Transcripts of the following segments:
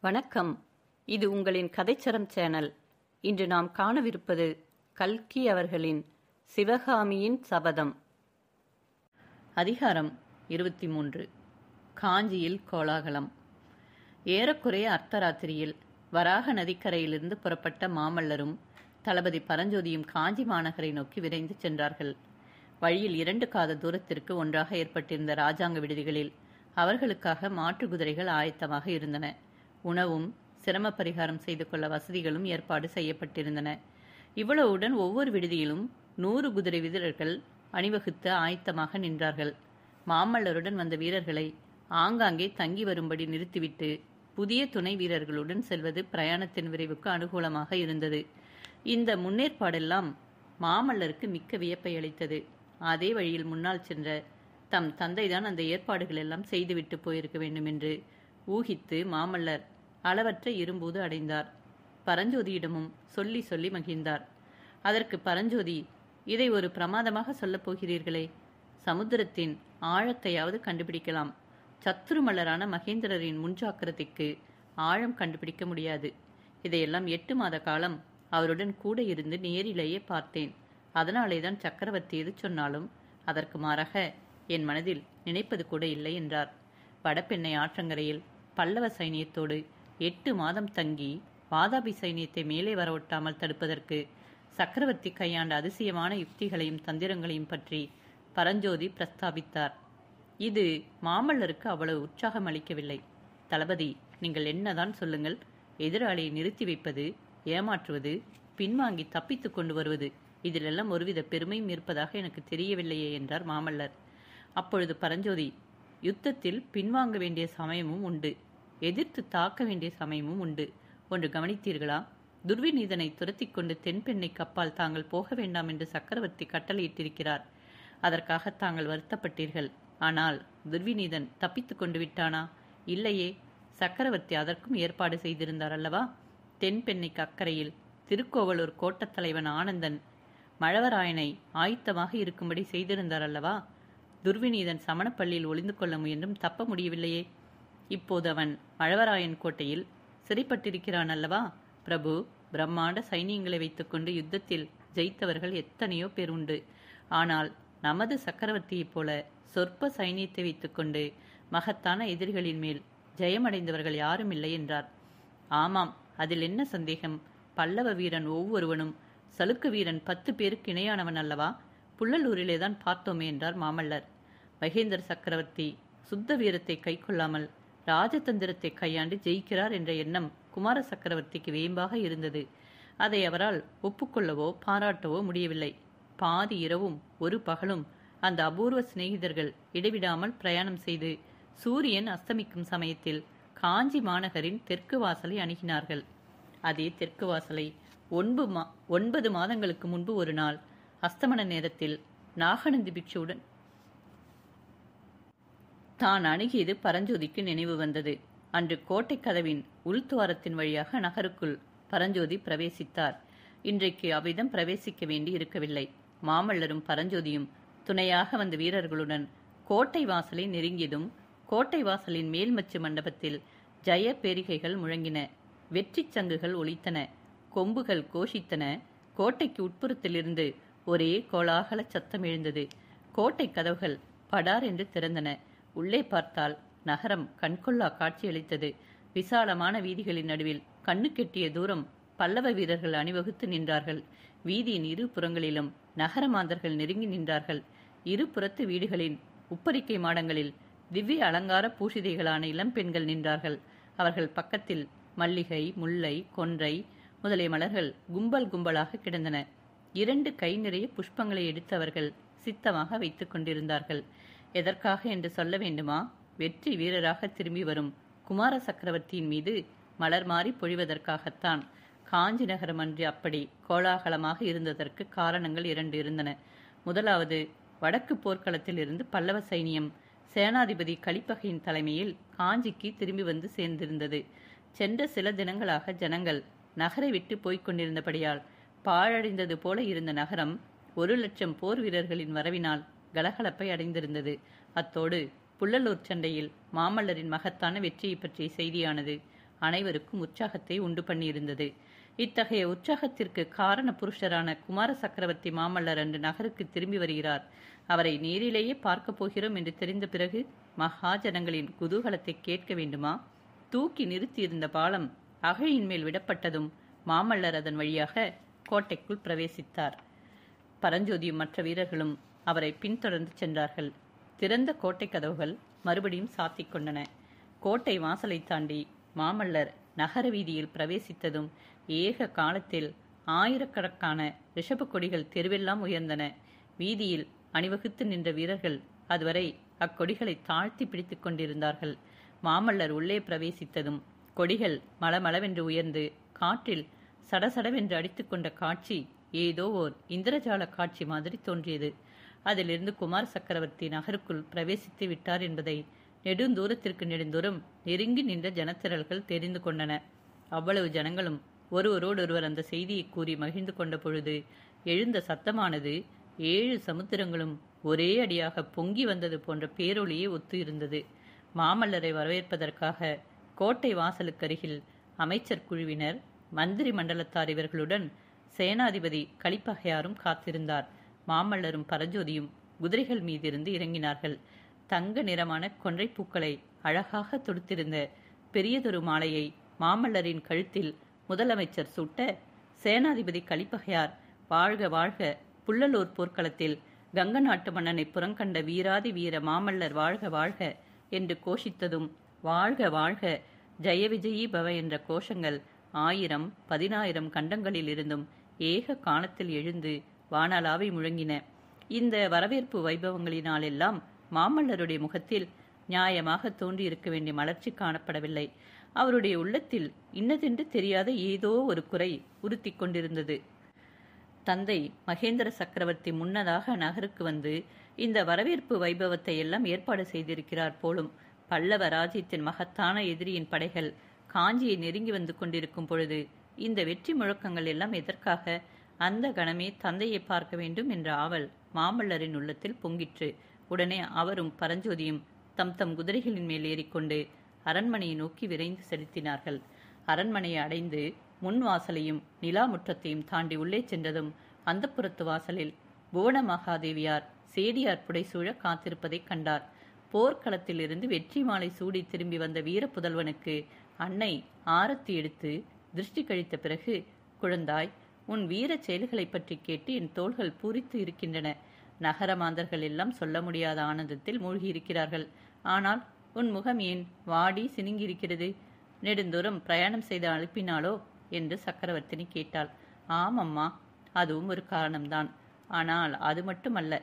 வணக்கம். இது உங்களின் கதைச்சரம் சேனல். இன்று நாம் காணவிருப்பது கல்கி அவர்களின் சிவகாமியின் சபதம். அதிகாரம் 23. காஞ்சியில் கோலாகலம். ஏறக்குறைய அர்த்தராத்திரியில் வராக நதிக்கரையிலிருந்து புறப்பட்ட மாமல்லரும் தளபதி பரஞ்சோதியும் காஞ்சி மாநகரை நோக்கி விரைந்து சென்றார்கள். வழியில் 2 காத தூரத்திற்கு ஒன்றாக ஏற்பட்டிருந்த இராஜாங்க விடுதிகளில் அவர்களுக்காக மாற்று குதிரைகள் ஆயத்தமாக இருந்தன. உணவும் சிரம பரிகாரம் செய்து கொள்ள வசதிகளும் ஏற்பாடு செய்யப்பட்டிருந்தன. இவ்வளவுடன் ஒவ்வொரு விடுதியிலும் 100 குதிரை வீரர்கள் அணிவகுத்து ஆயத்தமாக நின்றார்கள். மாமல்லருடன் வந்த வீரர்களை ஆங்காங்கே தங்கி வரும்படி நிறுத்திவிட்டு புதிய துணை வீரர்களுடன் செல்வது பிரயாணத்தின் விரைவுக்கு அனுகூலமாக இருந்தது. இந்த முன்னேற்பாடெல்லாம் மாமல்லருக்கு மிக்க வியப்பை அளித்தது. அதே வழியில் முன்னால் சென்ற தம் தந்தைதான் அந்த ஏற்பாடுகள் எல்லாம் செய்துவிட்டு போயிருக்க வேண்டும் என்று ஊகித்து மாமல்லர் அளவற்ற இரும்பூது அடைந்தார். பரஞ்சோதியிடமும் சொல்லி சொல்லி மகிழ்ந்தார். அதற்கு பரஞ்சோதி, இதை ஒரு பிரமாதமாக சொல்லப் போகிறீர்களே, சமுத்திரத்தின் ஆழத்தையாவது கண்டுபிடிக்கலாம். சத்துருமல்லரான மகேந்திரரின் முன்ஜாக்கிரதைக்கு ஆழம் கண்டுபிடிக்க முடியாது. இதையெல்லாம் 8 மாத காலம் அவருடன் கூட இருந்து நேரிலேயே பார்த்தேன். அதனாலேதான் சக்கரவர்த்தி எது சொன்னாலும் அதற்கு மாறாக என் மனதில் நினைப்பது கூட இல்லை என்றார். வடபெண்ணை ஆற்றங்கரையில் பல்லவ சைனியத்தோடு 8 மாதம் தங்கி வாதாபி சைனியத்தை மேலே வரவொட்டாமல் தடுப்பதற்கு சக்கரவர்த்தி கையாண்ட அதிசயமான யுக்திகளையும் தந்திரங்களையும் பற்றி பரஞ்சோதி பிரஸ்தாபித்தார். இது மாமல்லருக்கு அவ்வளவு உற்சாகம் அளிக்கவில்லை. தளபதி, நீங்கள் என்னதான் சொல்லுங்கள், எதிராளியை நிறுத்தி வைப்பது, ஏமாற்றுவது, பின்வாங்கி தப்பித்து கொண்டு வருவது, இதிலெல்லாம் ஒருவித பெருமையும் இருப்பதாக எனக்கு தெரியவில்லையே என்றார் மாமல்லர். அப்பொழுது பரஞ்சோதி, யுத்தத்தில் பின்வாங்க வேண்டிய சமயமும் உண்டு, எதிர்த்து தாக்க வேண்டிய சமயமும் உண்டு. ஒன்று கவனித்தீர்களா? துர்விநீதனை துரத்தி கொண்டு தென்பெண்ணை கப்பால் தாங்கள் போக வேண்டாம் என்று சக்கரவர்த்தி கட்டளையிட்டிருக்கிறார். அதற்காக தாங்கள் வருத்தப்பட்டீர்கள். ஆனால் துர்விநீதன் தப்பித்து கொண்டு விட்டானா? இல்லையே, சக்கரவர்த்தி அதற்கும் ஏற்பாடு செய்திருந்தார் அல்லவா? தென்பெண்ணைக்கு அக்கறையில் திருக்கோவலூர் கோட்டத்தலைவன் ஆனந்தன் மழவராயனை ஆயத்தமாக இருக்கும்படி செய்திருந்தார் அல்லவா? துர்விநீதன் சமணப்பள்ளியில் ஒளிந்து கொள்ள முயன்றும் தப்ப முடியவில்லையே. இப்போது அவன் மழவராயன் கோட்டையில் சிறைப்பட்டிருக்கிறான் அல்லவா? பிரபு, பிரம்மாண்ட சைனியங்களை வைத்துக்கொண்டு யுத்தத்தில் ஜெயித்தவர்கள் எத்தனையோ பேர் உண்டு. ஆனால் நமது சக்கரவர்த்தியைப் போல சொற்ப சைனியத்தை வைத்துக்கொண்டு மகத்தான எதிரிகளின் மேல் ஜெயமடைந்தவர்கள் யாரும் இல்லை என்றார். ஆமாம், அதில் என்ன சந்தேகம்? பல்லவ வீரன் ஒவ்வொருவனும் சலுக்க வீரன் 10 பேருக்கு இணையானவன் அல்லவா? புள்ளலூரிலேதான் பார்த்தோமே என்றார் மாமல்லர். மகேந்திர சக்கரவர்த்தி சுத்த வீரத்தை கை கொள்ளாமல் ராஜதந்திரத்தை கையாண்டு ஜெயிக்கிறார் என்ற எண்ணம் குமார சக்கரவர்த்திக்கு வேம்பாக இருந்தது. அதை அவரால் ஒப்புக்கொள்ளவோ பாராட்டவோ முடியவில்லை. பாதி இரவும் ஒரு பகலும் அந்த அபூர்வ சிநேகிதர்கள் இடைவிடாமல் பிரயாணம் செய்து சூரியன் அஸ்தமிக்கும் சமயத்தில் காஞ்சி மாநகரின் தெற்கு வாசலை அணுகினார்கள். அதே தெற்கு வாசலை 9 மாதங்களுக்கு முன்பு ஒரு நாள் அஸ்தமன நேரத்தில் நாகநந்தி பிட்சுவுடன் தான் அணுகியது பரஞ்சோதிக்கு நினைவு வந்தது. அன்று கோட்டை கதவின் உள்துவாரத்தின் வழியாக நகருக்குள் பரஞ்சோதி பிரவேசித்தார். இன்றைக்கு அவ்விதம் பிரவேசிக்க வேண்டி இருக்கவில்லை. மாமல்லரும் பரஞ்சோதியும் துணையாக வந்த வீரர்களுடன் கோட்டை வாசலை நெருங்கியதும் கோட்டை வாசலின் மேல்மச்சு மண்டபத்தில் ஜெய பேரிகைகள் முழங்கின, வெற்றி சங்குகள் ஒலித்தன, கொம்புகள் கோஷித்தன. கோட்டைக்கு உட்புறத்திலிருந்து ஒரே கோலாகல சத்தம் எழுந்தது. கோட்டை கதவுகள் படார் என்று திறந்தன. உள்ளே பார்த்தால் நகரம் கண்கொள்ளா காட்சியளித்தது. விசாலமான வீதிகளின் நடுவில் கண்ணு கெட்டிய தூரம் பல்லவ வீரர்கள் அணிவகுத்து நின்றார்கள். வீதியின் 2 புறங்களிலும் நகர மாந்தர்கள் நெருங்கி நின்றார்கள். 2 புறத்து வீடுகளின் உப்பரிக்கை மாடங்களில் திவ்ய அலங்கார பூஷிதைகளான இளம்பெண்கள் நின்றார்கள். அவர்கள் பக்கத்தில் மல்லிகை, முல்லை, கொன்றை முதலிய மலர்கள் கும்பல் கும்பலாக கிடந்தன. 2 கை நிறைய புஷ்பங்களை எடுத்தவர்கள் சித்தமாக வைத்துக் கொண்டிருந்தார்கள். எதற்காக என்று சொல்ல வேண்டுமா? வெற்றி வீரராக திரும்பி வரும் குமார சக்கரவர்த்தியின் மீது மலர் மாறி பொழிவதற்காகத்தான். காஞ்சி நகரம் அன்று அப்படி கோலாகலமாக இருந்ததற்கு காரணங்கள் 2 இருந்தன. முதலாவது, வடக்கு போர்க்களத்தில் இருந்து பல்லவ சைனியம் சேனாதிபதி கலிப்பகையின் தலைமையில் காஞ்சிக்கு திரும்பி வந்து சேர்ந்திருந்தது. சென்ற சில தினங்களாக ஜனங்கள் நகரை விட்டு போய்க் கொண்டிருந்தபடியால் பாழடைந்தது போல இருந்த நகரம் 1,00,000 போர் வீரர்களின் வரவினால் கலகலப்பை அடைந்திருந்தது. அத்தோடு புள்ளலூர் சண்டையில் மாமல்லரின் மகத்தான வெற்றியை பற்றிய செய்தியானது அனைவருக்கும் உற்சாகத்தை உண்டு பண்ணியிருந்தது. இத்தகைய உற்சாகத்திற்கு காரண புருஷரான குமார சக்கரவர்த்தி மாமல்லர் அன்று நகருக்கு திரும்பி வருகிறார். அவரை நேரிலேயே பார்க்கப் போகிறோம் என்று தெரிந்த பிறகு மகாஜனங்களின் குதூகலத்தை கேட்க வேண்டுமா? தூக்கி நிறுத்தியிருந்த பாலம் அகழியின் மேல் விடப்பட்டதும் மாமல்லர் அதன் வழியாக கோட்டைக்குள் பிரவேசித்தார். பரஞ்சோதியும் மற்ற வீரர்களும் அவரை பின்தொடர்ந்து சென்றார்கள். திறந்த கோட்டை கதவுகள் மறுபடியும் சாத்திக் கொண்டன. கோட்டை வாசலை தாண்டி மாமல்லர் நகர வீதியில் பிரவேசித்ததும் ஏக காலத்தில் ஆயிரக்கணக்கான ரிஷப கொடிகள் தெருவெல்லாம் உயர்ந்தன. வீதியில் அணிவகுத்து நின்ற வீரர்கள் அதுவரை அக்கொடிகளை தாழ்த்தி பிடித்துக் கொண்டிருந்தார்கள். மாமல்லர் உள்ளே பிரவேசித்ததும் கொடிகள் மளமளவென்று உயர்ந்து காற்றில் சடசடவென்று அடித்துக்கொண்ட காட்சி ஏதோ ஓர் இந்திரஜால காட்சி மாதிரி தோன்றியது. அதிலிருந்து குமார சக்கரவர்த்தி நகருக்குள் பிரவேசித்து விட்டார் என்பதை நெடுந்தூரம் நெருங்கி நின்ற ஜனத்திரள்கள் தெரிந்து கொண்டன. அவ்வளவு ஜனங்களும் ஒருவரோடொருவர் அந்த செய்தியை கூறி மகிழ்ந்து கொண்ட பொழுது எழுந்த சத்தமானது 7 சமுத்திரங்களும் ஒரே அடியாக பொங்கி வந்தது போன்ற பேரொளியே ஒத்து இருந்தது. மாமல்லரை வரவேற்பதற்காக கோட்டை வாசலுக்கருகில் அமைச்சர் குழுவினர், மந்திரி மண்டலத்தார் இவர்களுடன் சேனாதிபதி கலிப்பகையாரும் காத்திருந்தார். மாமல்லரும் பரஞ்சோதியும் குதிரைகள் மீதிருந்து இறங்கினார்கள். தங்க நிறமான கொன்றை பூக்களை அழகாக தொடுத்திருந்த பெரியதொரு மாலையை மாமல்லரின் கழுத்தில் முதலமைச்சர் சூட்ட, சேனாதிபதி கலிப்பகையார் வாழ்க வாழ்க, புள்ளலூர் போர்க்களத்தில் கங்க நாட்டு மன்னனை புறங்கண்ட வீராதி வீர மாமல்லர் வாழ்க வாழ்க என்று கோஷித்ததும் வாழ்க வாழ்க, ஜெய விஜயீ பவ என்ற கோஷங்கள் 1000 10,000 கண்டங்களில் இருந்தும் ஏக காலத்தில் எழுந்து வானளாவை முழங்கின. இந்த வரவேற்பு வைபவங்களினாலெல்லாம் மாமல்லருடைய முகத்தில் நியாயமாக தோன்றியிருக்க வேண்டிய மலர்ச்சி காணப்படவில்லை. அவருடைய உள்ளத்தில் இன்னதென்று தெரியாத ஏதோ ஒரு குறை உறுத்தி கொண்டிருந்தது. தந்தை மகேந்திர சக்கரவர்த்தி முன்னதாக நகருக்கு வந்து இந்த வரவேற்பு வைபவத்தை எல்லாம் ஏற்பாடு செய்திருக்கிறார் போலும். பல்லவ ராஜ்யத்தின் மகத்தான எதிரியின் படைகள் காஞ்சியை நெருங்கி வந்து கொண்டிருக்கும் பொழுது இந்த வெற்றி முழக்கங்கள் எல்லாம் எதற்காக? அந்த கணமே தந்தையை பார்க்க வேண்டும் என்ற ஆவல் மாமல்லரின் உள்ளத்தில் பொங்கிற்று. உடனே அவரும் பரஞ்சோதியும் தம் தம் குதிரைகளின் மேல் ஏறிக்கொண்டு அரண்மனையை நோக்கி விரைந்து செலுத்தினார்கள். அரண்மனையை அடைந்து முன் வாசலையும் நிலா முற்றத்தையும் தாண்டி உள்ளே சென்றதும் அந்தப்புறத்து வாசலில் புவன மகாதேவியார் சேடியார் புடைசூழ காத்திருப்பதை கண்டார். போர்க்களத்திலிருந்து வெற்றி மாலை சூடி திரும்பி வந்த வீர புதல்வனுக்கு அன்னை ஆரத்தி எடுத்து திருஷ்டி கழித்த பிறகு, குழந்தாய், உன் வீர செயல்களை பற்றி கேட்டு என் தோள்கள் பூரித்து இருக்கின்றன. நகர மாந்தர்கள் எல்லாம் சொல்ல முடியாத ஆனந்தத்தில் மூழ்கியிருக்கிறார்கள். ஆனால் உன் முகம் ஏன் வாடி சினுங்கியிருக்கிறது? நெடுந்தூரம் பிரயாணம் செய்த அனுப்பினாளோ என்று சக்கரவர்த்தினி கேட்டாள். ஆமம்மா, அதுவும் ஒரு காரணம்தான். ஆனால் அது மட்டுமல்ல,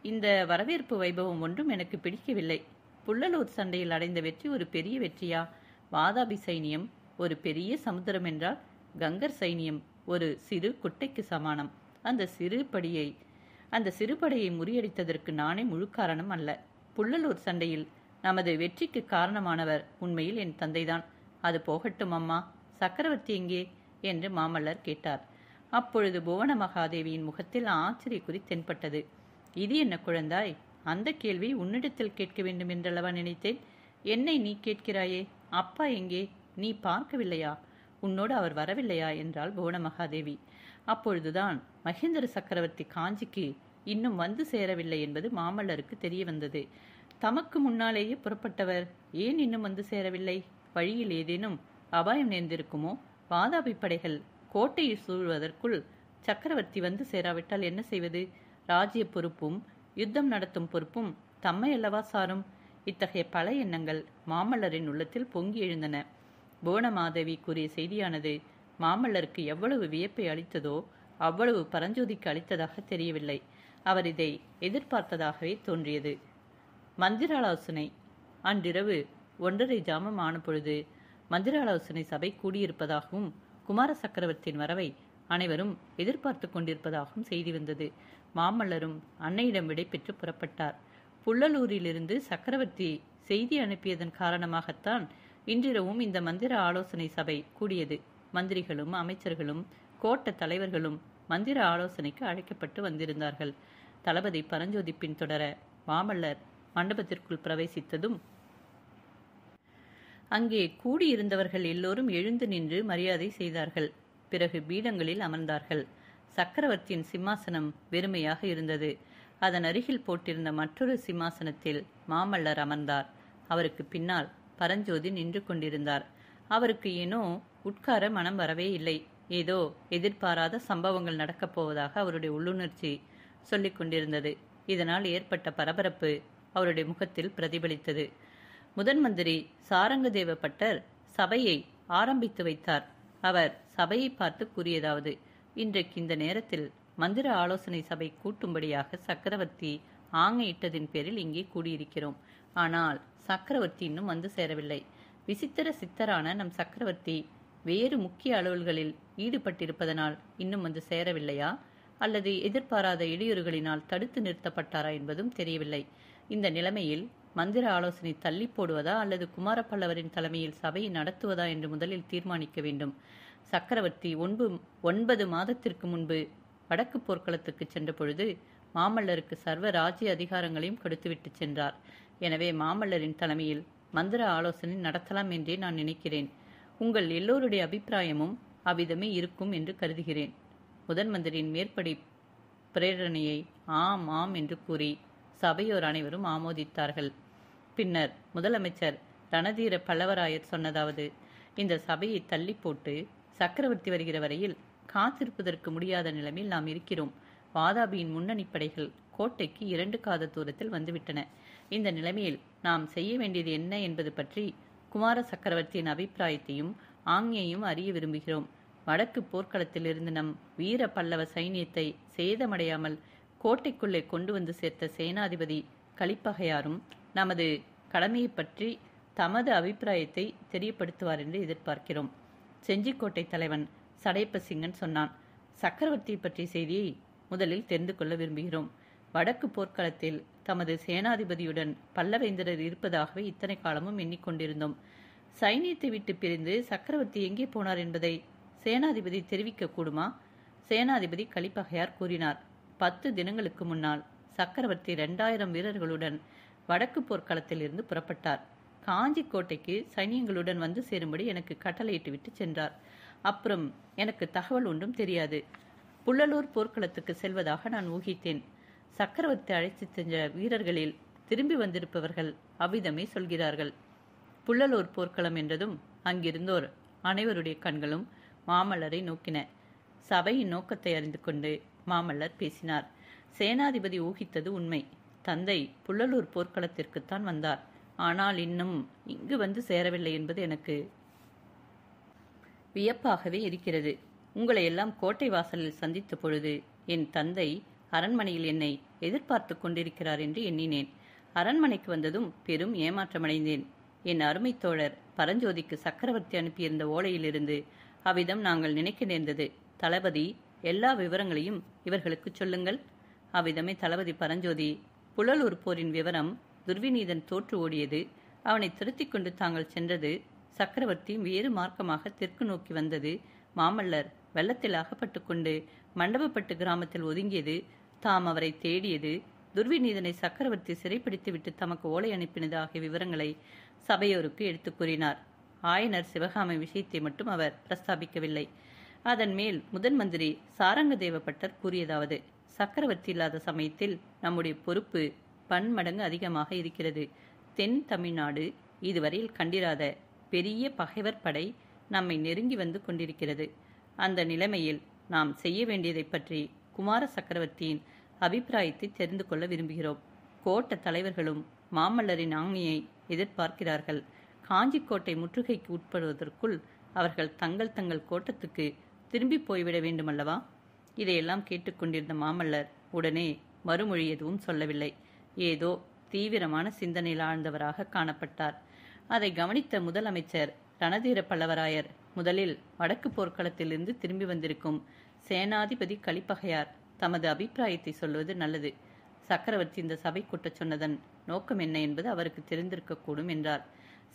இந்த வரவேற்பு வைபவம் ஒன்றும் எனக்கு பிடிக்கவில்லை. புள்ளலூர் சண்டையில் அடைந்த வெற்றி ஒரு பெரிய வெற்றியா? வாதாபி சைனியம் ஒரு பெரிய சமுத்திரம் என்றால் கங்கர் சைனியம் ஒரு சிறு குட்டைக்கு சமானம். அந்த சிறுபடையை முறியடித்ததற்கு நானே முழு காரணம் அல்ல. புள்ளலூர் சண்டையில் நமது வெற்றிக்கு காரணமானவர் உண்மையில் என் தந்தைதான். அது போகட்டும் அம்மா, சக்கரவர்த்தி எங்கே என்று மாமல்லர் கேட்டார். அப்பொழுது புவன மகாதேவியின் முகத்தில் ஆச்சரிய குறி தென்பட்டது. இது என்ன குழந்தாய், அந்த கேள்வி உன்னிடத்தில் கேட்க வேண்டும் என்றல்லவா நினைத்தேன். என்னை நீ கேட்கிறாயே? அப்பா எங்கே? நீ பார்க்கவில்லையா? உன்னோடு அவர் வரவில்லையா என்றாள் புவன மகாதேவி. அப்பொழுதுதான் மகேந்திர சக்கரவர்த்தி காஞ்சிக்கு இன்னும் வந்து சேரவில்லை என்பது மாமல்லருக்கு தெரிய வந்தது. தமக்கு முன்னாலேயே புறப்பட்டவர் ஏன் இன்னும் வந்து சேரவில்லை? வழியில் ஏதேனும் அபாயம் நேர்ந்திருக்குமோ? வாதாபி படைகள் கோட்டையை சூழ்வதற்குள் சக்கரவர்த்தி வந்து சேராவிட்டால் என்ன செய்வது? ராஜ்ய பொறுப்பும் யுத்தம் நடத்தும் பொறுப்பும் தம்மை அல்லவா சாரும்? இத்தகைய பல எண்ணங்கள் மாமல்லரின் உள்ளத்தில் பொங்கி எழுந்தன. புவனமாதேவி கூறிய செய்தியானது மாமல்லருக்கு எவ்வளவு வியப்பை அளித்ததோ அவ்வளவு பரஞ்சோதிக்கு அளித்ததாக தெரியவில்லை. அவர் இதை எதிர்பார்த்ததாகவே தோன்றியது. மந்திராலோசனை. அன்றிரவு 1:30 ஜாமம் ஆன பொழுது மந்திராலோசனை சபை கூடியிருப்பதாகவும் குமார சக்கரவர்த்தியின் வரவை அனைவரும் எதிர்பார்த்து கொண்டிருப்பதாகவும் செய்தி வந்தது. மாமல்லரும் அன்னையிடம் விடை பெற்று புறப்பட்டார். புள்ளலூரிலிருந்து சக்கரவர்த்தி செய்தி அனுப்பியதன் காரணமாகத்தான் இன்றிரவும் இந்த மந்திர ஆலோசனை சபை கூடியது. மந்திரிகளும் அமைச்சர்களும் கோட்ட தலைவர்களும் மந்திர ஆலோசனைக்கு அழைக்கப்பட்டு வந்திருந்தார்கள். தளபதி பரஞ்சோதி பின்தொடர மாமல்லர் மண்டபத்திற்குள் பிரவேசித்ததும் அங்கே கூடியிருந்தவர்கள் எல்லோரும் எழுந்து நின்று மரியாதை செய்தார்கள். பிறகு பீடங்களில் அமர்ந்தார்கள். சக்கரவர்த்தியின் சிம்மாசனம் வெறுமையாக இருந்தது. அதன் அருகில் போட்டிருந்த மற்றொரு சிம்மாசனத்தில் மாமல்லர் அமர்ந்தார். அவருக்கு பின்னால் பரஞ்சோதி நின்று கொண்டிருந்தார். அவருக்கு ஏனோ உட்கார மனம் வரவே இல்லை. ஏதோ எதிர்பாராத சம்பவங்கள் நடக்கப் போவதாக அவருடைய உள்ளுணர்ச்சி சொல்லிக் கொண்டிருந்தது. இதனால் ஏற்பட்ட பரபரப்பு அவருடைய முகத்தில் பிரதிபலித்தது. முதன் மந்திரி சாரங்கதேவ பட்டர் சபையை ஆரம்பித்து வைத்தார். அவர் சபையை பார்த்து கூறியதாவது: இன்றைக்கு இந்த நேரத்தில் மந்திர ஆலோசனை சபை கூட்டும்படியாக சக்கரவர்த்தி ஆணையிட்டதின் பேரில் இங்கே கூடியிருக்கிறோம். ஆனால் சக்கரவர்த்தி இன்னும் வந்து சேரவில்லை. விசித்திர சித்தரான நம் சக்கரவர்த்தி வேறு முக்கிய அலுவல்களில் ஈடுபட்டிருப்பதனால் இன்னும் வந்து சேரவில்லையா, அல்லது எதிர்பாராத இடையூறுகளினால் தடுத்து நிறுத்தப்பட்டாரா என்பதும் தெரியவில்லை. இந்த நிலைமையில் மந்திர ஆலோசனை தள்ளி போடுவதா அல்லது குமாரப்பல்லவரின் தலைமையில் சபையை நடத்துவதா என்று முதலில் தீர்மானிக்க வேண்டும். சக்கரவர்த்தி 9 மாதத்திற்கு முன்பு வடக்கு போர்க்களத்துக்கு சென்ற பொழுது மாமல்லருக்கு சர்வ ராஜ்ய அதிகாரங்களையும் கொடுத்துவிட்டு சென்றார். எனவே மாமல்லரின் தலைமையில் மந்திர ஆலோசனை நடத்தலாம் என்றே நான் நினைக்கிறேன். உங்கள் எல்லோருடைய அபிப்பிராயமும் அவ்விதமே இருக்கும் என்று கருதுகிறேன். முதன் மந்திரியின் மேற்படி பிரேரணையை ஆம் ஆம் என்று கூறி சபையோர் அனைவரும் ஆமோதித்தார்கள். பின்னர் முதலமைச்சர் ரணதீர பல்லவராயர் சொன்னதாவது: இந்த சபையை தள்ளி போட்டு சக்கரவர்த்தி வருகிற வரையில் காத்திருப்பதற்கு முடியாத நிலைமையில் நாம் இருக்கிறோம். வாதாபியின் முன்னணி படைகள் கோட்டைக்கு 2 காத தூரத்தில் வந்துவிட்டன. இந்த நிலைமையில் நாம் செய்ய வேண்டியது என்ன என்பது பற்றி குமார சக்கரவர்த்தியின் அபிப்பிராயத்தையும் ஆங்ஞையும் அறிய விரும்புகிறோம். வடக்கு போர்க்களத்தில் இருந்து நம் வீர பல்லவ சைனியத்தை சேதமடையாமல் கோட்டைக்குள்ளே கொண்டு வந்து சேர்த்த சேனாதிபதி கலிப்பகையாரும் நமது கடமையை பற்றி தமது அபிப்பிராயத்தை தெரியப்படுத்துவார் என்று எதிர்பார்க்கிறோம். செஞ்சிக்கோட்டை தலைவன் சடையப்பசிங்கன் சொன்னான்: சக்கரவர்த்தியை பற்றிய செய்தியை முதலில் தெரிந்து கொள்ள விரும்புகிறோம். வடக்கு போர்க்களத்தில் தமது சேனாதிபதியுடன் பல்லவேந்திரர் இருப்பதாகவே இத்தனை காலமும் எண்ணிக்கொண்டிருந்தோம். சைனியத்தை விட்டு பிரிந்து சக்கரவர்த்தி எங்கே போனார் என்பதை சேனாதிபதி தெரிவிக்க கூடுமா? சேனாதிபதி கலிப்பகையார் கூறினார்: 10 தினங்களுக்கு முன்னால் சக்கரவர்த்தி 2000 வீரர்களுடன் வடக்கு போர்க்களத்தில் இருந்து புறப்பட்டார். காஞ்சி கோட்டைக்கு சைனியங்களுடன் வந்து சேரும்படி எனக்கு கட்டளையிட்டு விட்டு சென்றார். அப்புறம் எனக்கு தகவல் ஒன்றும் தெரியாது. புள்ளலூர் போர்க்களத்துக்கு செல்வதாக நான் ஊகித்தேன். சக்கரவர்த்தி அழைத்து சென்ற வீரர்களில் திரும்பி வந்திருப்பவர்கள் அவ்விதமே சொல்கிறார்கள். புள்ளலூர் போர்க்களம் என்றதும் அங்கிருந்தோர் அனைவருடைய கண்களும் மாமல்லரை நோக்கின. சபையின் நோக்கத்தை அறிந்து கொண்டு மாமல்லர் பேசினார்: சேனாதிபதி ஊகித்தது உண்மை. தந்தை புள்ளலூர் போர்க்களத்திற்குத்தான் வந்தார். ஆனால் இன்னும் இங்கு வந்து சேரவில்லை என்பது எனக்கு வியப்பாகவே இருக்கிறது. உங்களை எல்லாம் கோட்டை வாசலில் சந்தித்த பொழுது என் தந்தை அரண்மனையில் என்னை எதிர்பார்த்து கொண்டிருக்கிறார் என்று எண்ணினேன். அரண்மனைக்கு வந்ததும் பெரும் ஏமாற்றமடைந்தேன். என் அருமை தோழர் பரஞ்சோதிக்கு சக்கரவர்த்தி அனுப்பியிருந்த ஓலையிலிருந்து அவ்விதம் நாங்கள் நினைக்க நேர்ந்தது. தளபதி, எல்லா விவரங்களையும் இவர்களுக்கு சொல்லுங்கள். அவ்விதமே தளபதி பரஞ்சோதி புலலூர் போரின் விவரம், துர்விநீதன் தோற்று ஓடியது, அவனை துரத்திக் கொண்டு தாங்கள் சென்றது, சக்கரவர்த்தி வேறு மார்க்கமாக தெற்கு நோக்கி வந்தது, மாமல்லர் வெள்ளத்தில் அகப்பட்டு கொண்டு மண்டபப்பட்டு கிராமத்தில் ஒதுங்கியது, தாம் அவரை தேடியது, துர்விநீதனை சக்கரவர்த்தி சிறைப்பிடித்து விட்டு தமக்கு ஓலை அனுப்பினது ஆகிய விவரங்களை சபையோருக்கு எடுத்துக் கூறினார். ஆயனர் சிவகாமி விஷயத்தை மட்டும் அவர் பிரஸ்தாபிக்கவில்லை. அதன் மேல் முதன் மந்திரி சாரங்கதேவ பட்டர் கூறியதாவது: சக்கரவர்த்தி இல்லாத சமயத்தில் நம்முடைய பொறுப்பு பன்மடங்கு அதிகமாக இருக்கிறது. தென் தமிழ்நாடு இதுவரையில் கண்டிராத பெரிய பகைவர் படை நம்மை நெருங்கி வந்து கொண்டிருக்கிறது. அந்த நிலைமையில் நாம் செய்ய வேண்டியதை பற்றி குமார சக்கரவர்த்தியின் அபிப்பிராயத்தை தெரிந்து கொள்ள விரும்புகிறோம். கோட்ட தலைவர்களும் மாமல்லரின் ஆணையை எதிர்பார்க்கிறார்கள். காஞ்சிக்கோட்டை முற்றுகைக்கு உட்படுவதற்குள் அவர்கள் தங்கள் தங்கள் கோட்டத்துக்கு திரும்பி போய்விட வேண்டுமல்லவா? இதையெல்லாம் கேட்டுக்கொண்டிருந்த மாமல்லர் உடனே மறுமொழி எதுவும் சொல்லவில்லை. ஏதோ தீவிரமான சிந்தனையில் ஆழ்ந்தவராக காணப்பட்டார். அதை கவனித்த முதலமைச்சர் ரணதீர பல்லவராயர் முதலில் வடக்கு போர்க்களத்திலிருந்து திரும்பி வந்திருக்கும் சேனாதிபதி கலிப்பகையார் தமது அபிப்பிராயத்தை சொல்வது நல்லது. சக்கரவர்த்தி இந்த சபை கூட்டச் சொன்னதன் நோக்கம் என்ன என்பது அவருக்கு தெரிந்திருக்கக்கூடும் என்றார்.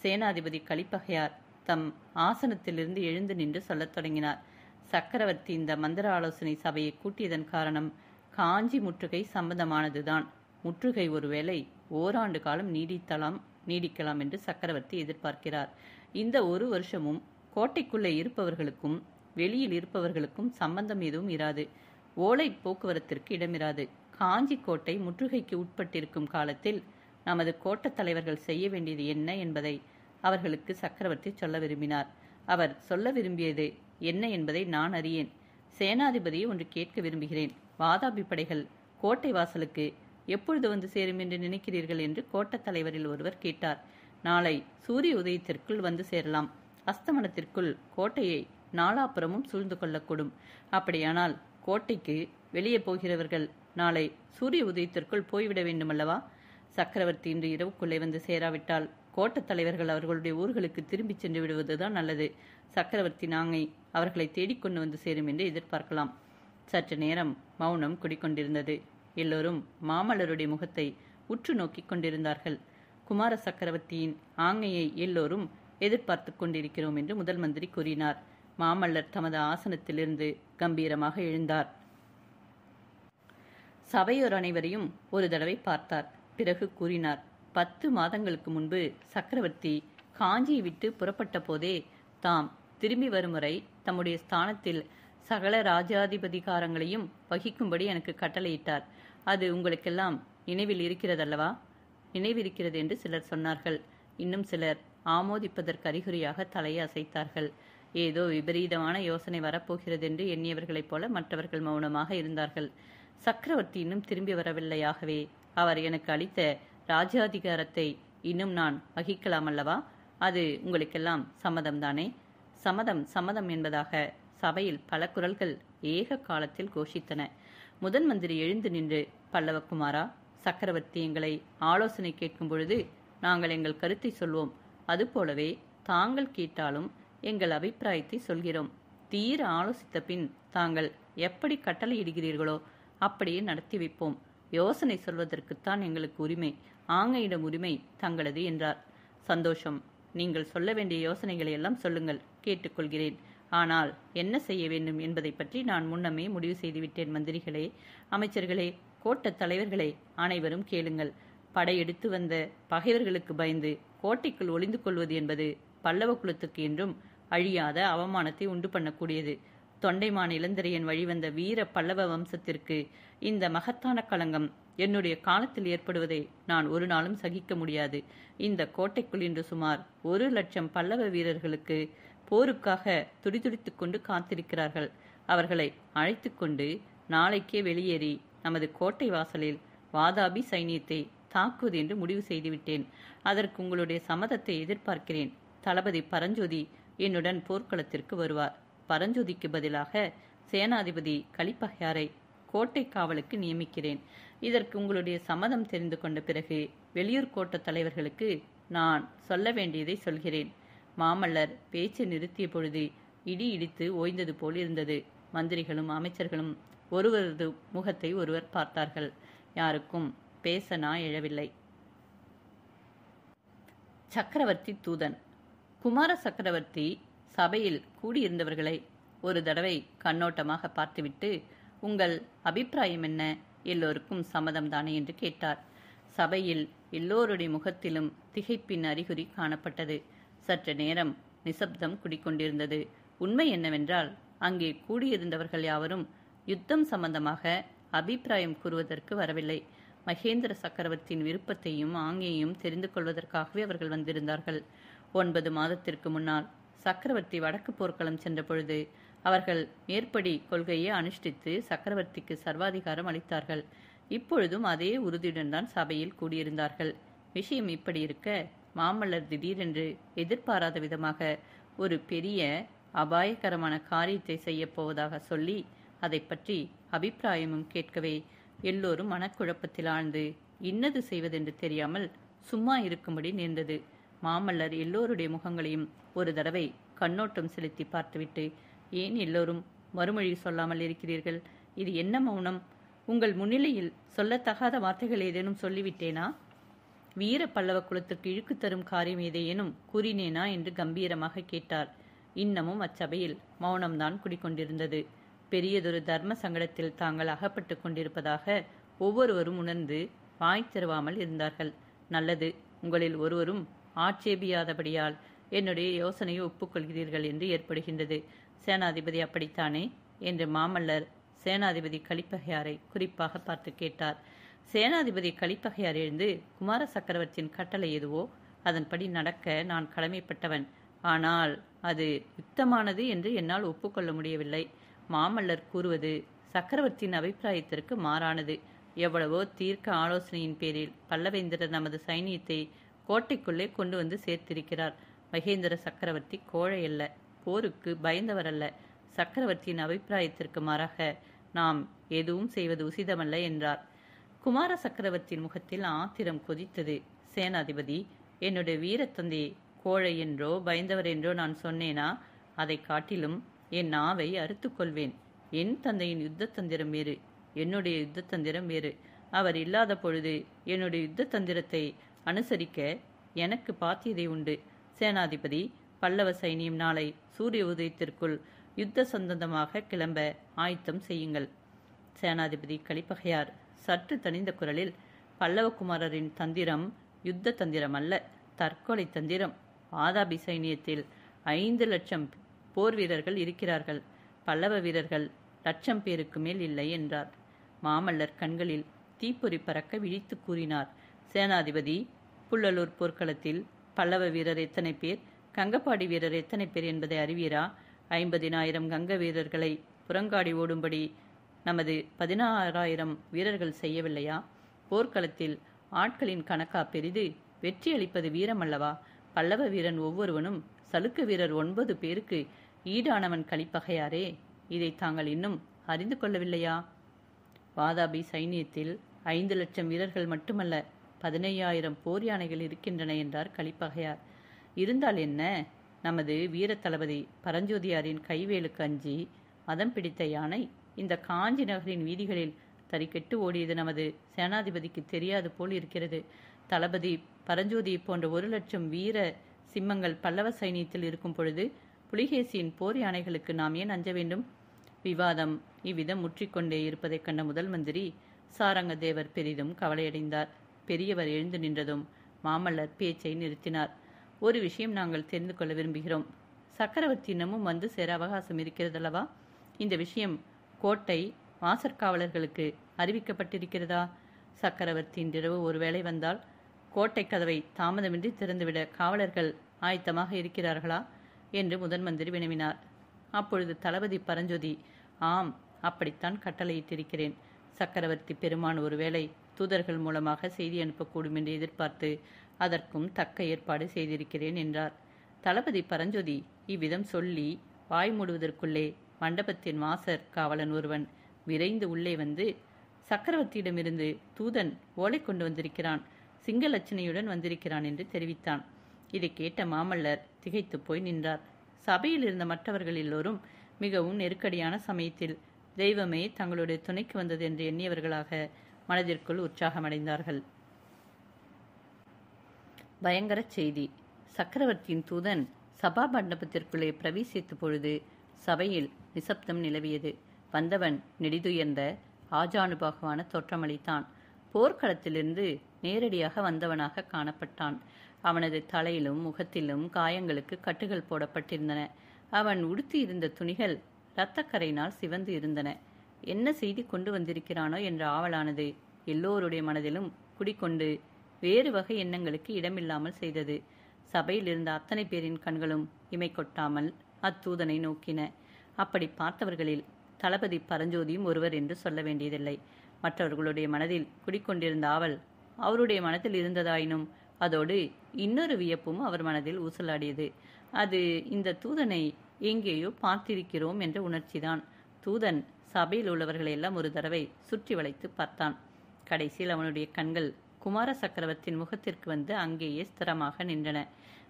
சேனாதிபதி கலிப்பகையார் தம் ஆசனத்திலிருந்து எழுந்து நின்று சொல்லத் தொடங்கினார். சக்கரவர்த்தி இந்த மந்திர ஆலோசனை சபையை கூட்டியதன் காரணம் காஞ்சி முற்றுகை சம்பந்தமானதுதான். முற்றுகை ஒருவேளை ஓராண்டு காலம் நீடிக்கலாம் என்று சக்கரவர்த்தி எதிர்பார்க்கிறார். இந்த ஒரு வருஷமும் கோட்டைக்குள்ளே இருப்பவர்களுக்கும் வெளியில் இருப்பவர்களுக்கும் சம்பந்தம் எதுவும் இராது. ஓலை போக்குவரத்திற்கு இடமிராது. காஞ்சி கோட்டை முற்றுகைக்கு உட்பட்டிருக்கும் காலத்தில் நமது கோட்டத் தலைவர்கள் செய்ய வேண்டியது என்ன என்பதை அவர்களுக்கு சக்கரவர்த்தி சொல்ல விரும்பினார். அவர் சொல்ல விரும்பியது என்ன என்பதை நான் அறியேன். சேனாதிபதியை ஒன்று கேட்க விரும்புகிறேன். வாதாபி படைகள் கோட்டை வாசலுக்கு எப்பொழுது வந்து சேரும் என்று நினைக்கிறீர்கள் என்று கோட்டத் தலைவரில் ஒருவர் கேட்டார். நாளை சூரிய உதயத்திற்குள் வந்து சேரலாம். அஸ்தமனத்திற்குள் கோட்டையை நாலாப்புறமும் சூழ்ந்து கொள்ளக்கூடும். அப்படியானால் கோட்டைக்கு வெளியே போகிறவர்கள் நாளை சூரிய உதயத்திற்குள் போய்விட வேண்டுமல்லவா? சக்கரவர்த்தி இன்று இரவுக்குள்ளே வந்து சேராவிட்டால் கோட்டத் தலைவர்கள் அவர்களுடைய ஊர்களுக்கு திரும்பிச் சென்று விடுவதுதான் நல்லது. சக்கரவர்த்தி நாங்கை அவர்களை தேடிக்கொண்டு வந்து சேரும் என்று எதிர்பார்க்கலாம். சற்று நேரம் மௌனம் குடிக்கொண்டிருந்தது. எல்லோரும் மாமல்லருடைய முகத்தை உற்று நோக்கி கொண்டிருந்தார்கள். குமார சக்கரவர்த்தியின் ஆங்கையை எல்லோரும் எதிர்பார்த்து கொண்டிருக்கிறோம் என்று முதல் மந்திரி கூறினார். மாமல்லர் தமது ஆசனத்திலிருந்து கம்பீரமாக எழுந்தார். சபையோர் அனைவரையும் ஒரு தடவை பார்த்தார். பிறகு கூறினார். 10 மாதங்களுக்கு முன்பு சக்கரவர்த்தி காஞ்சியை விட்டு புறப்பட்ட போதே தாம் திரும்பி வரும் வரை தம்முடைய ஸ்தானத்தில் சகல ராஜாதிபதிகாரங்களையும் வகிக்கும்படி எனக்கு கட்டளையிட்டார். அது உங்களுக்கெல்லாம் நினைவில் இருக்கிறதல்லவா? நினைவிருக்கிறது என்று சிலர் சொன்னார்கள். இன்னும் சிலர் ஆமோதிப்பதற்கு அறிகுறியாக தலையை அசைத்தார்கள். ஏதோ விபரீதமான யோசனை வரப்போகிறது என்று எண்ணியவர்களைப் போல மற்றவர்கள் மௌனமாக இருந்தார்கள். சக்கரவர்த்தி இன்னும் திரும்பி வரவில்லையாகவே அவர் எனக்கு அளித்த ராஜாதிகாரத்தை இன்னும் நான் வகிக்கலாம் அல்லவா? அது உங்களுக்கெல்லாம் சம்மதம்தானே? சம்மதம் சம்மதம் என்பதாக சபையில் பல குரல்கள் ஏக காலத்தில் கோஷித்தன. முதன் மந்திரி எழுந்து நின்று, பல்லவகுமாரா, சக்கரவர்த்தி எங்களை ஆலோசனை கேட்கும் பொழுது நாங்கள் எங்கள் கருத்தை சொல்வோம். அதுபோலவே தாங்கள் கேட்டாலும் எங்கள் அபிப்பிராயத்தை சொல்கிறோம். தீர ஆலோசித்த பின் தாங்கள் எப்படி கட்டளையிடுகிறீர்களோ அப்படியே நடத்தி வைப்போம். யோசனை சொல்வதற்குத்தான் எங்களுக்கு உரிமை. ஆங்கையிடம் உரிமை தங்களது என்றார். சந்தோஷம். நீங்கள் சொல்ல வேண்டிய யோசனைகளை எல்லாம் சொல்லுங்கள், கேட்டுக்கொள்கிறேன். ஆனால் என்ன செய்ய வேண்டும் என்பதை பற்றி நான் முன்னமே முடிவு செய்துவிட்டேன். மந்திரிகளே, அமைச்சர்களே, கோட்டத் தலைவர்களே, அனைவரும் கேளுங்கள். படையெடுத்து வந்த பகைவர்களுக்கு பயந்து கோட்டைக்குள் ஒளிந்து கொள்வது என்பது பல்லவ குலத்துக்கு என்றும் அழியாத அவமானத்தை உண்டு பண்ணக்கூடியது. தொண்டைமான் இளந்திரையன் வழிவந்த வீர பல்லவ வம்சத்திற்கு இந்த மகத்தான களங்கம் என்னுடைய காலத்தில் ஏற்படுவதை நான் ஒரு நாளும் சகிக்க முடியாது. இந்த கோட்டைக்குள் இன்று சுமார் 1,00,000 பல்லவ வீரர்களுக்கு போருக்காக துடிதுடித்துக் கொண்டு காத்திருக்கிறார்கள். அவர்களை அழைத்து கொண்டு நாளைக்கே வெளியேறி நமது கோட்டை வாசலில் வாதாபி சைனியத்தை தாக்குவது என்று முடிவு செய்துவிட்டேன். அதற்கு உங்களுடைய சம்மதத்தை எதிர்பார்க்கிறேன். தளபதி பரஞ்சோதி என்னுடன் போர்க்களத்திற்கு வருவார். பரஞ்சோதிக்கு பதிலாக சேனாதிபதி கலிப்பகையாரை கோட்டை காவலுக்கு நியமிக்கிறேன். இதற்கு உங்களுடைய சம்மதம் தெரிந்து கொண்ட பிறகு வெளியூர் கோட்ட தலைவர்களுக்கு நான் சொல்ல வேண்டியதை சொல்கிறேன். மாமல்லர் பேச்சு நிறுத்திய பொழுது இடி இடித்து ஓய்ந்தது போல் இருந்தது. மந்திரிகளும் அமைச்சர்களும் ஒருவரது முகத்தை ஒருவர் பார்த்தார்கள். யாருக்கும் பேச நாய் எழவில்லை. சக்கரவர்த்தி தூதன். குமார சக்கரவர்த்தி சபையில் கூடியிருந்தவர்களை ஒரு தடவை கண்ணோட்டமாக பார்த்துவிட்டு, உங்கள் அபிப்பிராயம் என்ன? எல்லோருக்கும் சம்மதம்தானே என்று கேட்டார். சபையில் எல்லோருடைய முகத்திலும் திகைப்பின் அறிகுறி காணப்பட்டது. சற்று நேரம் நிசப்தம் குடிக்கொண்டிருந்தது. உண்மை என்னவென்றால், அங்கே கூடியிருந்தவர்கள் யாவரும் யுத்தம் சம்பந்தமாக அபிப்பிராயம் கூறுவதற்கு வரவில்லை. மகேந்திர சக்கரவர்த்தியின் விருப்பத்தையும் ஆங்கையையும் தெரிந்து கொள்வதற்காகவே அவர்கள் வந்திருந்தார்கள். 9 மாதத்திற்கு முன்னால் சக்கரவர்த்தி வடக்கு போர்க்களம் சென்ற பொழுது அவர்கள் மேற்படி கொள்கையை அனுஷ்டித்து சக்கரவர்த்திக்கு சர்வாதிகாரம் அளித்தார்கள். இப்பொழுதும் அதே உறுதியுடன் தான் சபையில் கூடியிருந்தார்கள். விஷயம் இப்படி இருக்க, மாமல்லர் திடீரென்று எதிர்பாராத விதமாக ஒரு பெரிய அபாயகரமான காரியத்தை செய்யப் போவதாக சொல்லி அதை பற்றி அபிப்பிராயமும் கேட்கவே எல்லோரும் மனக்குழப்பத்தில் ஆழ்ந்து இன்னது செய்வதென்று தெரியாமல் சும்மா இருக்கும்படி நேர்ந்தது. மாமல்லர் எல்லோருடைய முகங்களையும் ஒரு தடவை கண்ணோட்டம் செலுத்தி பார்த்துவிட்டு, ஏன் எல்லோரும் மறுமொழி சொல்லாமல் இருக்கிறீர்கள்? இது என்ன மௌனம்? உங்கள் முன்னிலையில் சொல்லத்தகாத வார்த்தைகள் ஏதேனும் சொல்லிவிட்டேனா? வீர பல்லவ குலத்துக்கு இழுக்கு தரும் காரியம் ஏதேனும் கூறினேனா என்று கம்பீரமாக கேட்டார். இன்னமும் அச்சபையில் மௌனம்தான் குடிக்கொண்டிருந்தது. பெரியதொரு தர்ம சங்கடத்தில் தாங்கள் அகப்பட்டு கொண்டிருப்பதாக ஒவ்வொருவரும் உணர்ந்து வாய் திறவாமல் இருந்தார்கள். நல்லது, உங்களில் ஒருவரும் ஆட்சேபியாதபடியால் என்னுடைய யோசனையை ஒப்புக்கொள்கிறீர்கள் என்று ஏற்படுகின்றது. சேனாதிபதி அப்படித்தானே என்று மாமல்லர் சேனாதிபதி கலிப்பகையாரை குறிப்பாக பார்த்து கேட்டார். சேனாதிபதி கலிப்பகையார் எழுந்து, குமார சக்கரவர்த்தியின் கட்டளை எதுவோ அதன்படி நடக்க நான் கடமைப்பட்டவன். ஆனால் அது யுக்தமானது என்று என்னால் ஒப்புக்கொள்ள முடியவில்லை. மாமல்லர் கூறுவது சக்கரவர்த்தியின் அபிப்பிராயத்திற்கு மாறானது. எவ்வளவோ தீர்க்க ஆலோசனையின் பேரில் பல்லவேந்திரர் நமது சைனியத்தை கோட்டைக்குள்ளே கொண்டு வந்து சேர்த்திருக்கிறார். மகேந்திர சக்கரவர்த்தி கோழை அல்ல, போருக்கு பயந்தவர் அல்ல. சக்கரவர்த்தியின் அபிப்பிராயத்திற்கு மாறாக நாம் எதுவும் செய்வது உசிதமல்ல என்றார். குமார சக்கரவர்த்தியின் முகத்தில் ஆத்திரம் கொதித்தது. சேனாதிபதி, என்னுடைய வீரத்தந்தையை கோழை என்றோ பயந்தவர் என்றோ நான் சொன்னேனா? அதை காட்டிலும் என் நாவை அறுத்துக்கொள்வேன். என் தந்தையின் யுத்த தந்திரம் வேறு, என்னுடைய யுத்த தந்திரம் வேறு. அவர் இல்லாத பொழுது என்னுடைய யுத்த தந்திரத்தை அனுசரிக்க எனக்கு பாத்தியதை உண்டு. சேனாதிபதி, பல்லவ சைனியம் நாளை சூரிய உதயத்திற்குள் யுத்த சந்தந்தமாக கிளம்ப ஆயத்தம் செய்யுங்கள். சேனாதிபதி கலிப்பகையார் சற்று தணிந்த குரலில், பல்லவகுமாரரின் தந்திரம் யுத்த தந்திரம் அல்ல, தற்கொலை தந்திரம். வாதாபி சைனியத்தில் 5 லட்சம் போர் வீரர்கள் இருக்கிறார்கள். பல்லவ வீரர்கள் 1,00,000 பேருக்கு மேல் இல்லை என்றார். மாமல்லர் கண்களில் தீப்பொறி பறக்க விழித்து கூறினார். சேனாதிபதி, புள்ளலூர் போர்க்களத்தில் பல்லவ வீரர் எத்தனை பேர், கங்கப்பாடி வீரர் எத்தனை பேர் என்பதை அறிவீரா? 50,000 கங்க வீரர்களை புறங்காடி ஓடும்படி நமது 16,000 வீரர்கள் செய்யவில்லையா? போர்க்களத்தில் ஆட்களின் கணக்கா பெரிது? வெற்றி அளிப்பது வீரம் அல்லவா? பல்லவ வீரன் ஒவ்வொருவனும் சலுக்க வீரர் 9 பேருக்கு ஈடானவன் கலிப்பகையாரே. இதை தாங்கள் இன்னும் அறிந்து கொள்ளவில்லையா? வாதாபி சைனியத்தில் 5 லட்சம் வீரர்கள் மட்டுமல்ல, 15,000 போர் யானைகள் இருக்கின்றன என்றார் கலிப்பகையார். இருந்தால் என்ன? நமது வீர தளபதி பரஞ்சோதியாரின் கைவேலுக்கு அஞ்சி மதம் பிடித்த யானை இந்த காஞ்சி நகரின் வீதிகளில் தறிக்கெட்டு ஓடியது நமது சேனாதிபதிக்கு தெரியாது போல் இருக்கிறது. தளபதி பரஞ்சோதியை போன்ற 1 லட்சம் வீர சிம்மங்கள் பல்லவ சைனியத்தில் இருக்கும் பொழுது புலிகேசியின் போர் யானைகளுக்கு நாம் ஏன் அஞ்ச வேண்டும்? விவாதம் இவ்விதம் முற்றிக்கொண்டே இருப்பதைக் கண்ட முதல் மந்திரி சாரங்கதேவர் பெரிதும் கவலையடைந்தார். பெரியவர் எழுந்து நின்றதும் மாமல்லர் பேச்சை நிறுத்தினார். ஒரு விஷயம் நாங்கள் தெரிந்து கொள்ள விரும்புகிறோம். சக்கரவர்த்தி இன்னமும் வந்து சேர அவகாசம் இருக்கிறதல்லவா? இந்த விஷயம் கோட்டை வாசற்காவலர்களுக்கு அறிவிக்கப்பட்டிருக்கிறதா? சக்கரவர்த்தி இன்றிரவு ஒருவேளை வந்தால் கோட்டை கதவை தாமதமின்றி திறந்துவிட காவலர்கள் ஆயத்தமாக இருக்கிறார்களா என்று முதன் மந்திரி வினவினார். அப்பொழுது தளபதி பரஞ்சோதி, ஆம், அப்படித்தான் கட்டளையிட்டிருக்கிறேன். சக்கரவர்த்தி பெருமான் ஒருவேளை தூதர்கள் மூலமாக செய்தி அனுப்பக்கூடும் என்று எதிர்பார்த்து அதற்கும் தக்க ஏற்பாடு செய்திருக்கிறேன் என்றார். தளபதி பரஞ்சோதி இவ்விதம் சொல்லி வாய் மூடுவதற்குள்ளே மண்டபத்தின் வாசற் காவலன் ஒருவன் விரைந்து உள்ளே வந்து, சக்கரவர்த்தியிடமிருந்து தூதன் ஓலை கொண்டு வந்திருக்கிறான், சிங்கலட்சணையுடன் வந்திருக்கிறான் என்று தெரிவித்தான். இதை கேட்ட மாமல்லர் திகைத்து போய் நின்றார். சபையில் இருந்த மற்றவர்கள் எல்லோரும் மிகவும் நெருக்கடியான சமயத்தில் தெய்வமே தங்களுடைய துணைக்கு வந்தது என்று எண்ணியவர்களாக மனதிற்குள் உற்சாகமடைந்தார்கள். பயங்கர செய்தி. சக்கரவர்த்தியின் தூதன் சபா மண்டபத்திற்குள்ளே பிரவேசித்த பொழுது சபையில் நிசப்தம் நிலவியது. வந்தவன் நெடிதுயர்ந்த ஆஜானுபாகவான தோற்றமளித்தான். போர்க்களத்திலிருந்து நேரடியாக வந்தவனாக காணப்பட்டான். அவனது தலையிலும் முகத்திலும் காயங்களுக்கு கட்டுகள் போடப்பட்டிருந்தன. அவன் உடுத்தியிருந்த துணிகள் இரத்தக்கரையினால் சிவந்து இருந்தன. என்ன செய்தி கொண்டு வந்திருக்கிறானோ என்ற ஆவலானது எல்லோருடைய மனதிலும் குடிக்கொண்டு வேறு வகை எண்ணங்களுக்கு இடமில்லாமல் செய்தது. சபையில் இருந்த அத்தனை பேரின் கண்களும் இமை கொட்டாமல் அத்தூதனை நோக்கின. அப்படி பார்த்தவர்களில் தளபதி பரஞ்சோதியும் ஒருவர் என்று சொல்ல வேண்டியதில்லை. மற்றவர்களுடைய மனதில் குடிக்கொண்டிருந்த ஆவல் அவருடைய மனதில் இருந்ததாயினும் அதோடு இன்னொரு வியப்பும் அவர் மனதில் ஊசலாடியது. அது இந்த தூதனை எங்கேயோ பார்த்திருக்கிறோம் என்ற உணர்ச்சிதான். தூதன் சபையில் உள்ளவர்களை எல்லாம் ஒரு தடவை சுற்றி வளைத்து பார்த்தான். கடைசியில் அவனுடைய கண்கள் குமார சக்கரவர்த்தியின் முகத்திற்கு வந்து அங்கேயே ஸ்திரமாக நின்றன.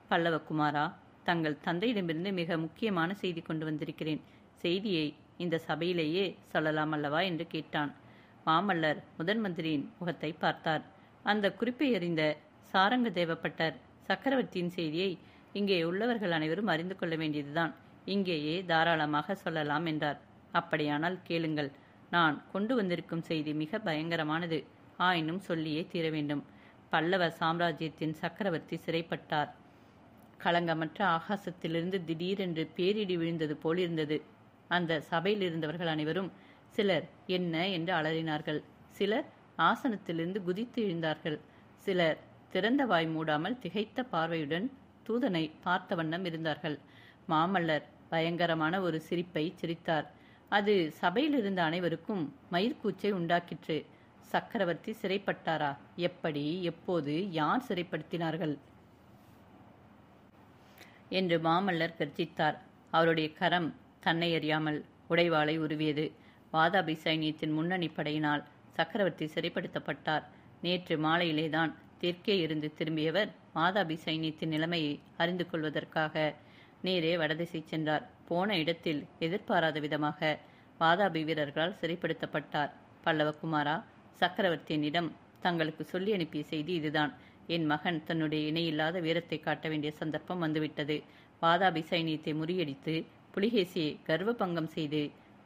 பல்லவ குமாரா, தங்கள் தந்தையிடமிருந்து மிக முக்கியமான செய்தி கொண்டு வந்திருக்கிறேன். செய்தியை இந்த சபையிலேயே சொல்லலாம் அல்லவா என்று கேட்டான். மாமல்லர் முதன் மந்திரியின் முகத்தை பார்த்தார். அந்த குறிப்பை அறிந்த சாரங்க தேவப்பட்டர், சக்கரவர்த்தியின் செய்தியை இங்கே உள்ளவர்கள் அனைவரும் அறிந்து கொள்ள வேண்டியதுதான், இங்கேயே தாராளமாக சொல்லலாம் என்றார். அப்படியானால் கேளுங்கள். நான் கொண்டு வந்திருக்கும் செய்தி மிக பயங்கரமானது. ஆயினும் சொல்லியே தீர வேண்டும். பல்லவ சாம்ராஜ்யத்தின் சக்கரவர்த்தி சிறைப்பட்டார். களங்கமற்ற ஆகாசத்திலிருந்து திடீரென்று பேரிடி விழுந்தது போலிருந்தது. அந்த சபையில் இருந்தவர்கள் அனைவரும் சிலர் என்ன என்று அலறினார்கள். சிலர் ஆசனத்திலிருந்து குதித்து எழுந்தார்கள். சிலர் திறந்த வாய் மூடாமல் திகைத்த பார்வையுடன் தூதனை பார்த்த வண்ணம் இருந்தார்கள். மாமல்லர் பயங்கரமான ஒரு சிரிப்பை சிரித்தார். அது சபையில் இருந்த அனைவருக்கும் மயிர்கூச்சை உண்டாக்கிற்று. சக்கரவர்த்தி சிறைப்பட்டாரா? எப்படி, எப்போது, யார் சிறைப்படுத்தினார்கள் என்று மாமல்லர் கர்ஜித்தார். அவருடைய கரம் தன்னை அறியாமல் உடைவாளை உருவியது. வாதாபி சைனியத்தின் முன்னணி படையினால் சக்கரவர்த்தி சிறைப்படுத்தப்பட்டார். நேற்று மாலையிலேதான் தெற்கே இருந்து திரும்பியவர் வாதாபி சைனியத்தின் நிலைமையை அறிந்து கொள்வதற்காக நேரே வடதிசை சென்றார். போன இடத்தில் எதிர்பாராத விதமாக வாதாபி வீரர்களால் சிறைப்படுத்தப்பட்டார். பல்லவகுமாரா, சக்கரவர்த்தியினிடம் தங்களுக்கு சொல்லி அனுப்பிய செய்தி இதுதான். என் மகன் தன்னுடைய இணையில்லாத வீரத்தை காட்ட வேண்டிய சந்தர்ப்பம் வந்துவிட்டது. வாதாபி சைனியத்தை முறியடித்து புலிகேசியை கர்வபங்கம் செய்து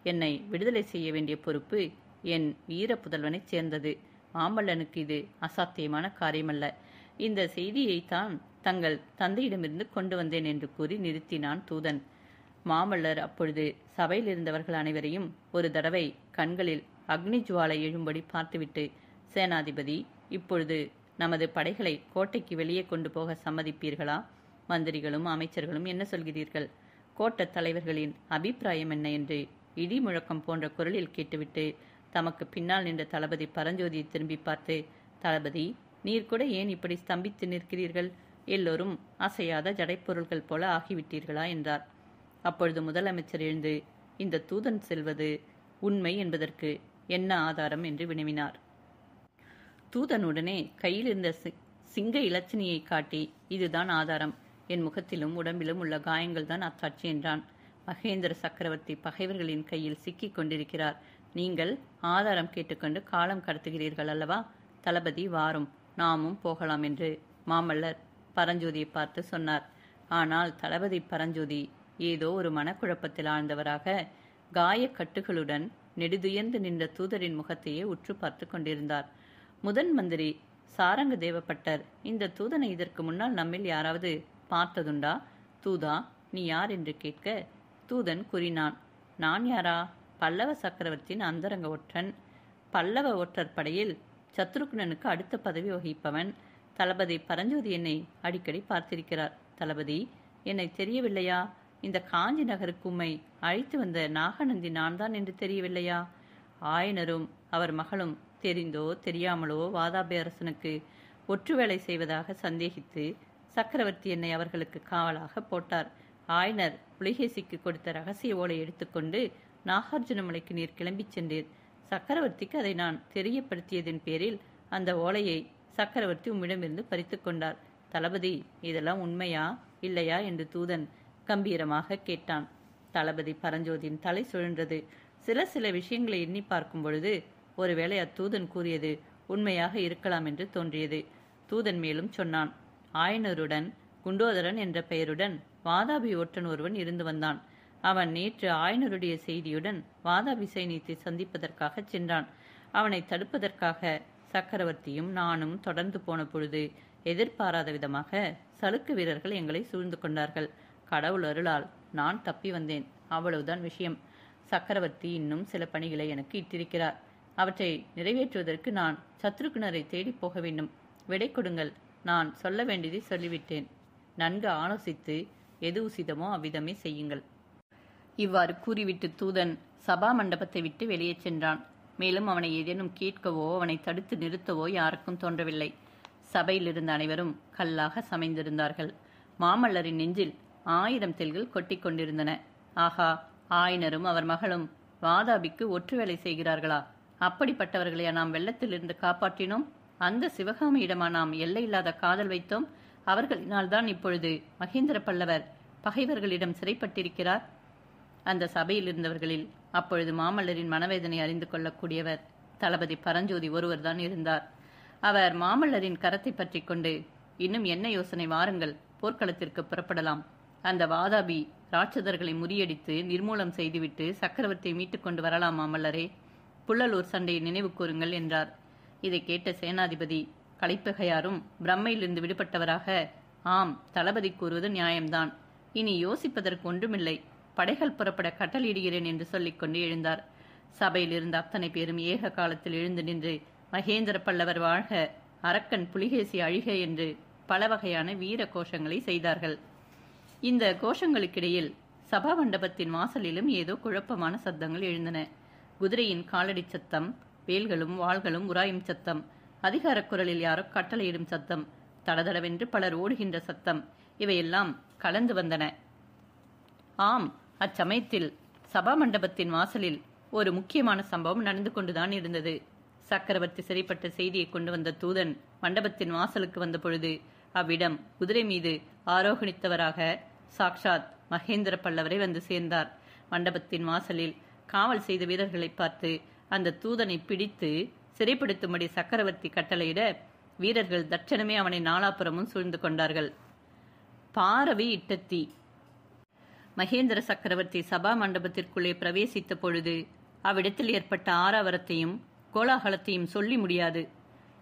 என்னை விடுதலை செய்ய வேண்டிய பொறுப்பு என் வீர புதல்வனைச் சேர்ந்தது. மாமல்லனுக்கு இது அசாத்தியமான காரியமல்ல. இந்த செய்தியைத்தான் தங்கள் தந்தையிடமிருந்து கொண்டு வந்தேன் என்று கூறி நிறுத்தினான் தூதன். மாமல்லர் அப்பொழுது சபையில் இருந்தவர்கள் அனைவரையும் ஒரு தடவை கண்களில் அக்னி ஜுவாலை எழும்படி பார்த்துவிட்டு, சேனாதிபதி, இப்பொழுது நமது படைகளை கோட்டைக்கு வெளியே கொண்டு போக சம்மதிப்பீர்களா? மந்திரிகளும் அமைச்சர்களும் என்ன சொல்கிறீர்கள்? கோட்டத் தலைவர்களின் அபிப்பிராயம் என்ன என்று இடி முழக்கம் போன்ற குரலில் கேட்டுவிட்டு தமக்கு பின்னால் நின்ற தளபதி பரஞ்சோதியை திரும்பி பார்த்து, தளபதி, நீர் கூட ஏன் இப்படி ஸ்தம்பித்து நிற்கிறீர்கள்? எல்லோரும் அசையாத ஜடைப்பொருள்கள் போல ஆகிவிட்டீர்களா என்றார். அப்பொழுது முதலமைச்சர் எழுந்து, இந்த தூதன் செல்வது உண்மை என்பதற்கு என்ன ஆதாரம் என்று வினவினார். தூதனுடனே கையில் இருந்த சிங்க இலச்சினையை காட்டி, இதுதான் ஆதாரம். என் முகத்திலும் உடம்பிலும் உள்ள காயங்கள் தான் அத்தாட்சி என்றான். மகேந்திர சக்கரவர்த்தி பகைவர்களின் கையில் சிக்கிக் கொண்டிருக்கிறார். நீங்கள் ஆதாரம் கேட்டுக்கொண்டு காலம் கடத்துகிறீர்கள் அல்லவா? தளபதி, வாரும், நாமும் போகலாம் என்று மாமல்லர் பரஞ்சோதியை பார்த்து சொன்னார். ஆனால் தளபதி பரஞ்சோதி ஏதோ ஒரு மனக்குழப்பத்தில் ஆழ்ந்தவராக காயக்கட்டுகளுடன் நெடுதுயர்ந்து நின்ற தூதரின் முகத்தையே உற்று பார்த்து கொண்டிருந்தார். முதன் மந்திரி சாரங்க தேவப்பட்டர், இந்த தூதனை இதற்கு முன்னால் நம்மில் யாராவது பார்த்ததுண்டா? தூதா, நீ யார் என்று கேட்க, தூதன் கூறினான், நான் யாரா? பல்லவ சக்கரவர்த்தியின் அந்தரங்க ஒற்றன். பல்லவ ஒற்றர் படையில் சத்ருக்னனுக்கு அடுத்த பதவி வகிப்பவன். தளபதி பரஞ்சோதி என்னை அடிக்கடி பார்த்திருக்கிறார். தளபதி, என்னை தெரியவில்லையா? இந்த காஞ்சி நகருக்கு உம்மை அழைத்து வந்த நாகநந்தி நான் தான் என்று தெரியவில்லையா? ஆயனரும் அவர் மகளும் தெரிந்தோ தெரியாமலோ வாதாபி அரசனுக்கு ஒற்று வேலை செய்வதாக சந்தேகித்து சக்கரவர்த்தி என்னை அவர்களுக்கு காவலாக போட்டார். ஆயனர் புலிகேசிக்கு கொடுத்த ரகசிய ஓலை எடுத்துக்கொண்டு நாகார்ஜுனமலைக்கு நீர் கிளம்பிச் சென்றீர். சக்கரவர்த்திக்கு அதை நான் தெரியப்படுத்தியதின் பேரில் அந்த ஓலையை சக்கரவர்த்தி உம்மிடமிருந்து பறித்து கொண்டார். தளபதி, இதெல்லாம் உண்மையா இல்லையா என்று தூதன் கம்பீரமாக கேட்டான். தளபதி பரஞ்சோதியின் தலை சுழன்றது. சில விஷயங்களை எண்ணி பார்க்கும் பொழுது ஒருவேளை அத்தூதன் கூறியது உண்மையாக இருக்கலாம் என்று தோன்றியது. தூதன் மேலும் சொன்னான், ஆயனருடன் குண்டோதரன் என்ற பெயருடன் வாதாபி ஒற்றன் ஒருவன் இருந்து வந்தான். அவன் நேற்று ஆயனருடைய செய்தியுடன் வாதாபி சைனியத்தை சந்திப்பதற்காக சென்றான். அவனை தடுப்பதற்காக சக்கரவர்த்தியும் நானும் தொடர்ந்து போன பொழுது எதிர்பாராத விதமாக சலுக்கு வீரர்கள் எங்களை சூழ்ந்து கொண்டார்கள். கடவுள் அருளால் நான் தப்பி வந்தேன். அவ்வளவுதான் விஷயம். சக்கரவர்த்தி இன்னும் சில பணிகளை எனக்கு இட்டிருக்கிறார். அவற்றை நிறைவேற்றுவதற்கு நான் சத்ருக்னரை தேடி போக வேண்டும். விடை கொடுங்கள். நான் சொல்ல வேண்டியதை சொல்லிவிட்டேன். நன்கு ஆலோசித்து எது உசிதமோ அவ்விதமே செய்யுங்கள். இவ்வாறு கூறிவிட்டு தூதன் சபா மண்டபத்தை விட்டு வெளியே சென்றான். மேலும் அவனை ஏதேனும் கேட்கவோ அவனை தடுத்து நிறுத்தவோ யாருக்கும் தோன்றவில்லை. சபையில் இருந்த அனைவரும் கல்லாக சமைந்திருந்தார்கள். மாமல்லரின் நெஞ்சில் 1000 தெல்கள் கொட்டி கொண்டிருந்தன. ஆகா, ஆயனரும் அவர் மகளும் வாதாபிக்கு ஒற்று வேலை செய்கிறார்களா? அப்படிப்பட்டவர்களையா நாம் வெள்ளத்திலிருந்து காப்பாற்றினோம்? அந்த சிவகாமியிடமா நாம் எல்லையில்லாத காதல் வைத்தோம்? அவர்களினால் தான் இப்பொழுது மகேந்திர பல்லவர் பகைவர்களிடம் சிறைப்பட்டிருக்கிறார். அந்த சபையில் இருந்தவர்களில் அப்பொழுது மாமல்லரின் மனவேதனை அறிந்து கொள்ளக்கூடியவர் தளபதி பரஞ்சோதி ஒருவர்தான் இருந்தார். அவர் மாமல்லரின் கரத்தை பற்றி கொண்டு, இன்னும் என்ன யோசனை, வாருங்கள், போர்க்களத்திற்கு புறப்படலாம். அந்த வாதாபி ராட்சதர்களை முறியடித்து நிர்மூலம் செய்துவிட்டு சக்கரவர்த்தியை மீட்டுக் கொண்டு வரலாம் மாமல்லரே. புள்ளலூர் சண்டையை நினைவு கூறுங்கள் என்றார். இதை கேட்ட சேனாதிபதி களைப்பகையாரும் பிரம்மையிலிருந்து விடுபட்டவராக ஆம், தளபதி கூறுவது நியாயம்தான். இனி யோசிப்பதற்கு ஒன்றுமில்லை. படைகள் புறப்பட கட்டளையிடுகிறேன் என்று சொல்லிக்கொண்டு எழுந்தார். சபையில் இருந்த அத்தனை பேரும் ஏக காலத்தில் எழுந்து நின்று மகேந்திர பல்லவர் வாழ்க, அரக்கன் புலிகேசி அழிக என்று பல வகையான வீர கோஷங்களை செய்தார்கள். இந்த கோஷங்களுக்கிடையில் சபா மண்டபத்தின் வாசலிலும் ஏதோ குழப்பமான சத்தங்கள் எழுந்தன. குதிரையின் காலடி சத்தம், வேல்களும் வாள்களும் உராயும் சத்தம், அதிகார குரலில் யாரோ கட்டளையிடும் சத்தம், தடதடவென்று பலர் ஓடுகின்ற சத்தம், இவையெல்லாம் கலந்து வந்தன. ஆம், அச்சமயத்தில் சபா மண்டபத்தின் வாசலில் ஒரு முக்கியமான சம்பவம் நடந்து கொண்டுதான் இருந்தது. சக்கரவர்த்தி சிறைப்பட்ட செய்தியை கொண்டு வந்த தூதன் மண்டபத்தின் வாசலுக்கு வந்த பொழுது அவ்விடம் குதிரை மீது ஆரோகணித்தவராக சாக்ஷாத் மகேந்திர பல்லவரை வந்து சேர்ந்தார். மண்டபத்தின் வாசலில் காவல் செய்த வீரர்களை பார்த்து அந்த தூதனை பிடித்து சிறைப்படுத்தும்படி சக்கரவர்த்தி கட்டளையிட வீரர்கள் தட்சணமே அவனை நாலாபுறமும் சூழ்ந்து கொண்டார்கள். பாரவி இட்ட தீ. மகேந்திர சக்கரவர்த்தி சபா மண்டபத்திற்குள்ளே பிரவேசித்த பொழுது அவ்விடத்தில் ஏற்பட்ட ஆரவாரத்தையும் கோலாகலத்தையும் சொல்லி முடியாது.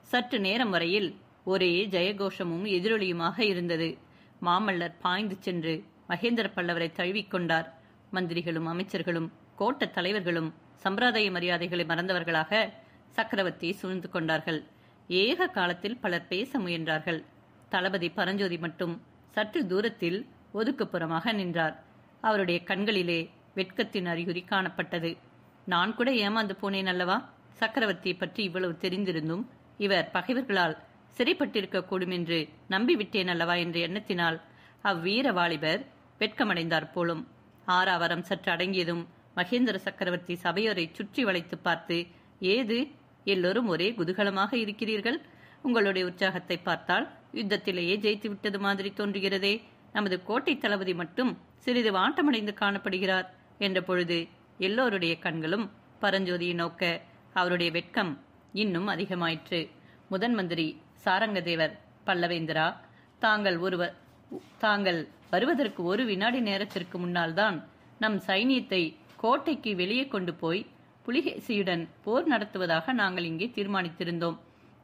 சற்று நேரம் வரையில் ஒரே ஜெயகோஷமும் எதிரொலியுமாக இருந்தது. மாமல்லர் பாய்ந்து சென்று மகேந்திர பல்லவரை தழுவிக்கொண்டார். மந்திரிகளும் அமைச்சர்களும் கோட்ட தலைவர்களும் சம்பிரதாய மரியாதைகளை மறந்தவர்களாக சக்கரவர்த்தியை சூழ்ந்து கொண்டார்கள். ஏக காலத்தில் பலர் பேச முயன்றார்கள். தளபதி பரஞ்சோதி மட்டும் சற்று தூரத்தில் ஒதுக்குப்புறமாக நின்றார். அவருடைய கண்களிலே வெட்கத்தின் அறிகுறி காணப்பட்டது. நான் கூட ஏமாந்து போனேன் அல்லவா? சக்கரவர்த்தியை பற்றி இவ்வளவு தெரிந்திருந்தும் இவர் பகைவர்களால் சிறைப்பட்டிருக்க கூடும் என்று நம்பிவிட்டேன் அல்லவா என்ற எண்ணத்தினால் அவ்வீர வாலிபர் வெட்கமடைந்தார் போலும். ஆறாவரம் சற்று அடங்கியதும் மகேந்திர சக்கரவர்த்தி சபையோரை சுற்றி வளைத்து பார்த்து, ஏது, எல்லோரும் ஒரே குதூகலமாக இருக்கிறீர்கள்? உங்களுடைய உற்சாகத்தை பார்த்தால் யுத்தத்திலேயே ஜெயித்து விட்டது மாதிரி தோன்றுகிறதே. நமது கோட்டை தளபதி மட்டும் சிறிது வாட்டமடைந்து காணப்படுகிறார் என்ற பொழுது எல்லோருடைய கண்களும் பரஞ்சோதியை நோக்க அவருடைய வெட்கம் இன்னும் அதிகமாயிற்று. முதன் மந்திரி சாரங்கதேவர், பல்லவேந்திரா, தாங்கள் வருவதற்கு ஒரு வினாடி நேரத்திற்கு முன்னால் தான் நம் சைனியத்தை கோட்டைக்கு வெளியே கொண்டு போய் புலிகேசியுடன் போர் நடத்துவதாக நாங்கள் இங்கே தீர்மானித்திருந்தோம்.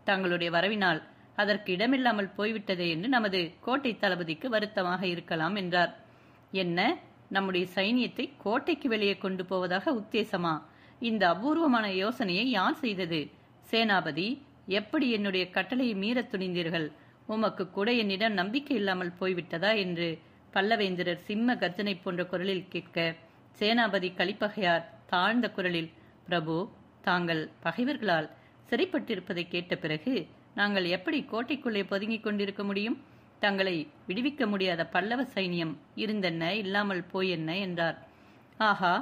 தங்களுடைய வரவினால் அதற்கு இடமில்லாமல் போய்விட்டதே என்று நமது கோட்டை தளபதிக்கு வருத்தமாக இருக்கலாம் என்றார். என்ன, நம்முடைய சைனியத்தை கோட்டைக்கு வெளியே கொண்டு போவதாக உத்தேசமா? இந்த அபூர்வமான யோசனையை யார் செய்தது? சேனாபதி, எப்படி என்னுடைய கட்டளையை மீறத் துணிந்தீர்கள்? உமக்கு கூட என்னிடம் நம்பிக்கை இல்லாமல் போய்விட்டதா என்று பல்லவேந்திரர் சிம்ம கர்ஜனை போன்ற குரலில் கேட்க, சேனாபதி கலிப்பகையார் தாழ்ந்த குரலில், பிரபு, தாங்கள் பகைவர்களால் சிறைப்பட்டிருப்பதை கேட்ட பிறகு நாங்கள் எப்படி கோட்டைக்குள்ளே பதுங்கிக் கொண்டிருக்க முடியும்? தங்களை விடுவிக்க முடியாத பல்லவ சைனியம் இருந்தென்ன, இல்லாமல் போயென்ன என்றார். ஆஹா,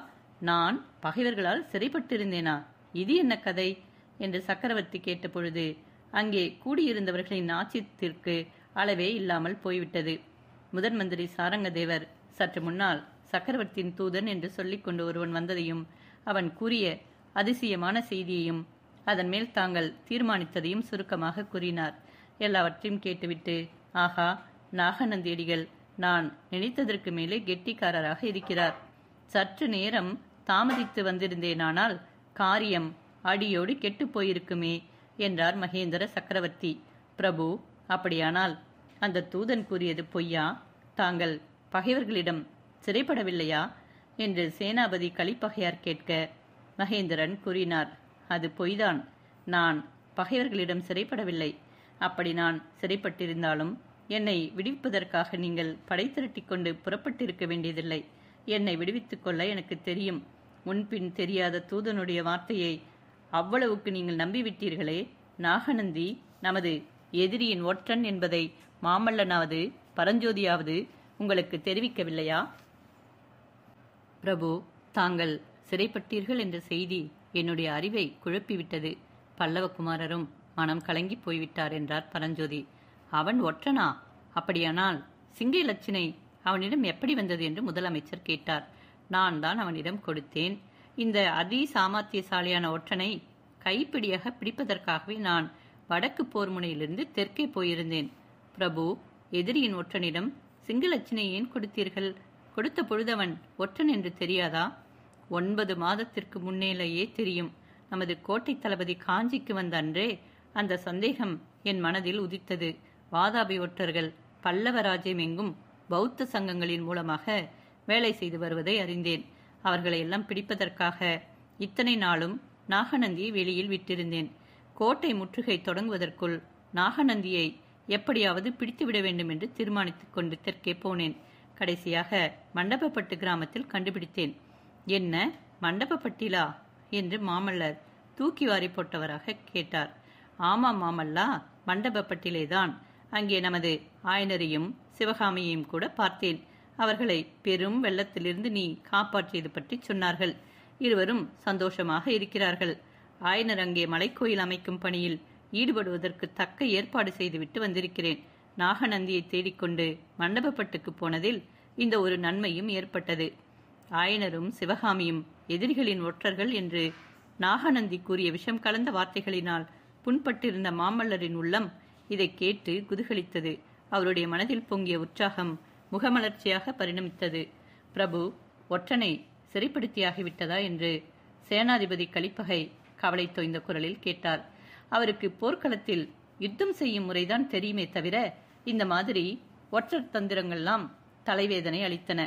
நான் பகைவர்களால் சிறைப்பட்டிருந்தேனா? இது என்ன கதை என்று சக்கரவர்த்தி கேட்டபொழுது அங்கே கூடியிருந்தவர்களின் ஆச்சரியத்திற்கு அளவே இல்லாமல் போய்விட்டது. முதன் மந்திரி சாரங்கதேவர் சற்று முன்னால் சக்கரவர்த்தியின் தூதன் என்று சொல்லிக்கொண்டு ஒருவன் வந்ததையும் அவன் கூறிய அதிசயமான செய்தியையும் அதன் மேல் தாங்கள் தீர்மானித்ததையும் சுருக்கமாக கூறினார். எல்லாவற்றையும் கேட்டுவிட்டு, ஆகா, நாகநந்தியடிகள் நான் நினைத்ததற்கு மேலே கெட்டிக்காரராக இருக்கிறார். சற்று நேரம் தாமதித்து வந்திருந்தேனானால் காரியம் அடியோடு கெட்டு போயிருக்குமே என்றார் மகேந்திர சக்கரவர்த்தி. பிரபு, அப்படியானால் அந்த தூதன் கூறியது பொய்யா? தாங்கள் பகைவர்களிடம் சிறைப்படவில்லையா என்று சேனாபதி கலிப்பகையார் கேட்க, மகேந்திரன் கூறினார், அது பொய்தான். நான் பகைவர்களிடம் சிறைப்படவில்லை. அப்படி நான் சிறைப்பட்டிருந்தாலும் என்னை விடுவிப்பதற்காக நீங்கள் படை திரட்டி கொண்டு புறப்பட்டிருக்க வேண்டியதில்லை. என்னை விடுவித்துக் கொள்ள எனக்கு தெரியும். முன்பின் தெரியாத தூதனுடைய வார்த்தையை அவ்வளவுக்கு நீங்கள் நம்பிவிட்டீர்களே. நாகநந்தி நமது எதிரியின் ஒற்றன் என்பதை மாமல்லனாவது பரஞ்சோதியாவது உங்களுக்கு தெரிவிக்கவில்லையா? பிரபு, தாங்கள் சிறைப்பட்டீர்கள் என்ற செய்தி என்னுடைய அறிவை குழப்பிவிட்டது. பல்லவகுமாரரும் மனம் கலங்கி போய்விட்டார் என்றார் பரஞ்சோதி. அவன் ஒற்றனா? அப்படியானால் சிங்கை லட்சணை அவனிடம் எப்படி வந்தது என்று முதலமைச்சர் கேட்டார். நான் தான் அவனிடம் கொடுத்தேன். இந்த அதி சாமர்த்தியசாலியான ஒற்றனை கைப்பிடியாக பிடிப்பதற்காகவே நான் வடக்கு போர் முனையிலிருந்து தெற்கே போயிருந்தேன். பிரபு, எதிரியின் ஒற்றனிடம் சிங்களச்சினை ஏன் கொடுத்தீர்கள்? கொடுத்த பொழுது அவன் ஒற்றன் என்று தெரியாதா? 9 மாதத்திற்கு முன்னேலேயே தெரியும். நமது கோட்டை தளபதி காஞ்சிக்கு வந்த அன்றே அந்த சந்தேகம் என் மனதில் உதித்தது. வாதாபி ஒற்றர்கள் பல்லவ ராஜ்யம் எங்கும் பௌத்த சங்கங்களின் மூலமாக வேலை செய்து வருவதை அறிந்தேன். அவர்களை எல்லாம் பிடிப்பதற்காக இத்தனை நாளும் நாகநந்தியை வெளியில் விட்டிருந்தேன். கோட்டை முற்றுகை தொடங்குவதற்குள் நாகநந்தியை எப்படியாவது பிடித்துவிட வேண்டும் என்று தீர்மானித்துக் கொண்டு தெற்கே போனேன். கடைசியாக மண்டபப்பட்டு கிராமத்தில் கண்டுபிடித்தேன். என்ன, மண்டபப்பட்டிலா என்று மாமல்லர் தூக்கி வாரி போட்டவராக கேட்டார். ஆமாம் மாமல்லா, மண்டபப்பட்டிலேதான். அங்கே நமது ஆயனரையும் சிவகாமியையும் கூட பார்த்தேன். அவர்களை பெரும் வெள்ளத்திலிருந்து நீ காப்பாற்றியது பற்றி சொன்னார்கள். இருவரும் சந்தோஷமாக இருக்கிறார்கள். ஆயனர் அங்கே மலைக்கோயில் அமைக்கும் பணியில் ஈடுபடுவதற்கு தக்க ஏற்பாடு செய்துவிட்டு வந்திருக்கிறேன். நாகநந்தியை தேடிக்கொண்டு மண்டபப்பட்டுக்கு போனதில் இந்த ஒரு நன்மையும் ஏற்பட்டது. ஆயனரும் சிவகாமியும் எதிரிகளின் ஒற்றர்கள் என்று நாகநந்தி கூறிய விஷம் கலந்த வார்த்தைகளினால் புண்பட்டிருந்த மாமல்லரின் உள்ளம் இதை கேட்டு குதூகலித்தது. அவருடைய மனதில் பொங்கிய உற்சாகம் முகமலர்ச்சியாக பரிணமித்தது. பிரபு, ஒற்றனை சிறைப்படுத்தியாகிவிட்டதா என்று சேனாதிபதி கலிப்பகை கவலை தோய்ந்த குரலில் கேட்டார். அவருக்கு போர்க்களத்தில் யுத்தம் செய்யும் முறைதான் தெரியுமே தவிர இந்த மாதிரி ஒற்றர் தந்திரங்கள்லாம் தலைவேதனை அளித்தன.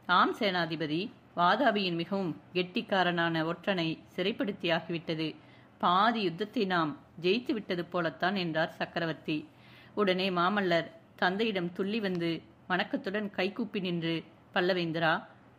ஆம் சேனாதிபதி, வாதாபியின் மிகவும் கெட்டிக்காரனான ஒற்றனை சிறைப்படுத்தியாகிவிட்டது. பாதி யுத்தத்தை நாம் ஜெயித்து விட்டது போலத்தான் என்றார் சக்கரவர்த்தி. உடனே மாமல்லர் தந்தையிடம் துள்ளி வந்து வணக்கத்துடன் கைகூப்பி நின்று, பல்லவேந்திரா,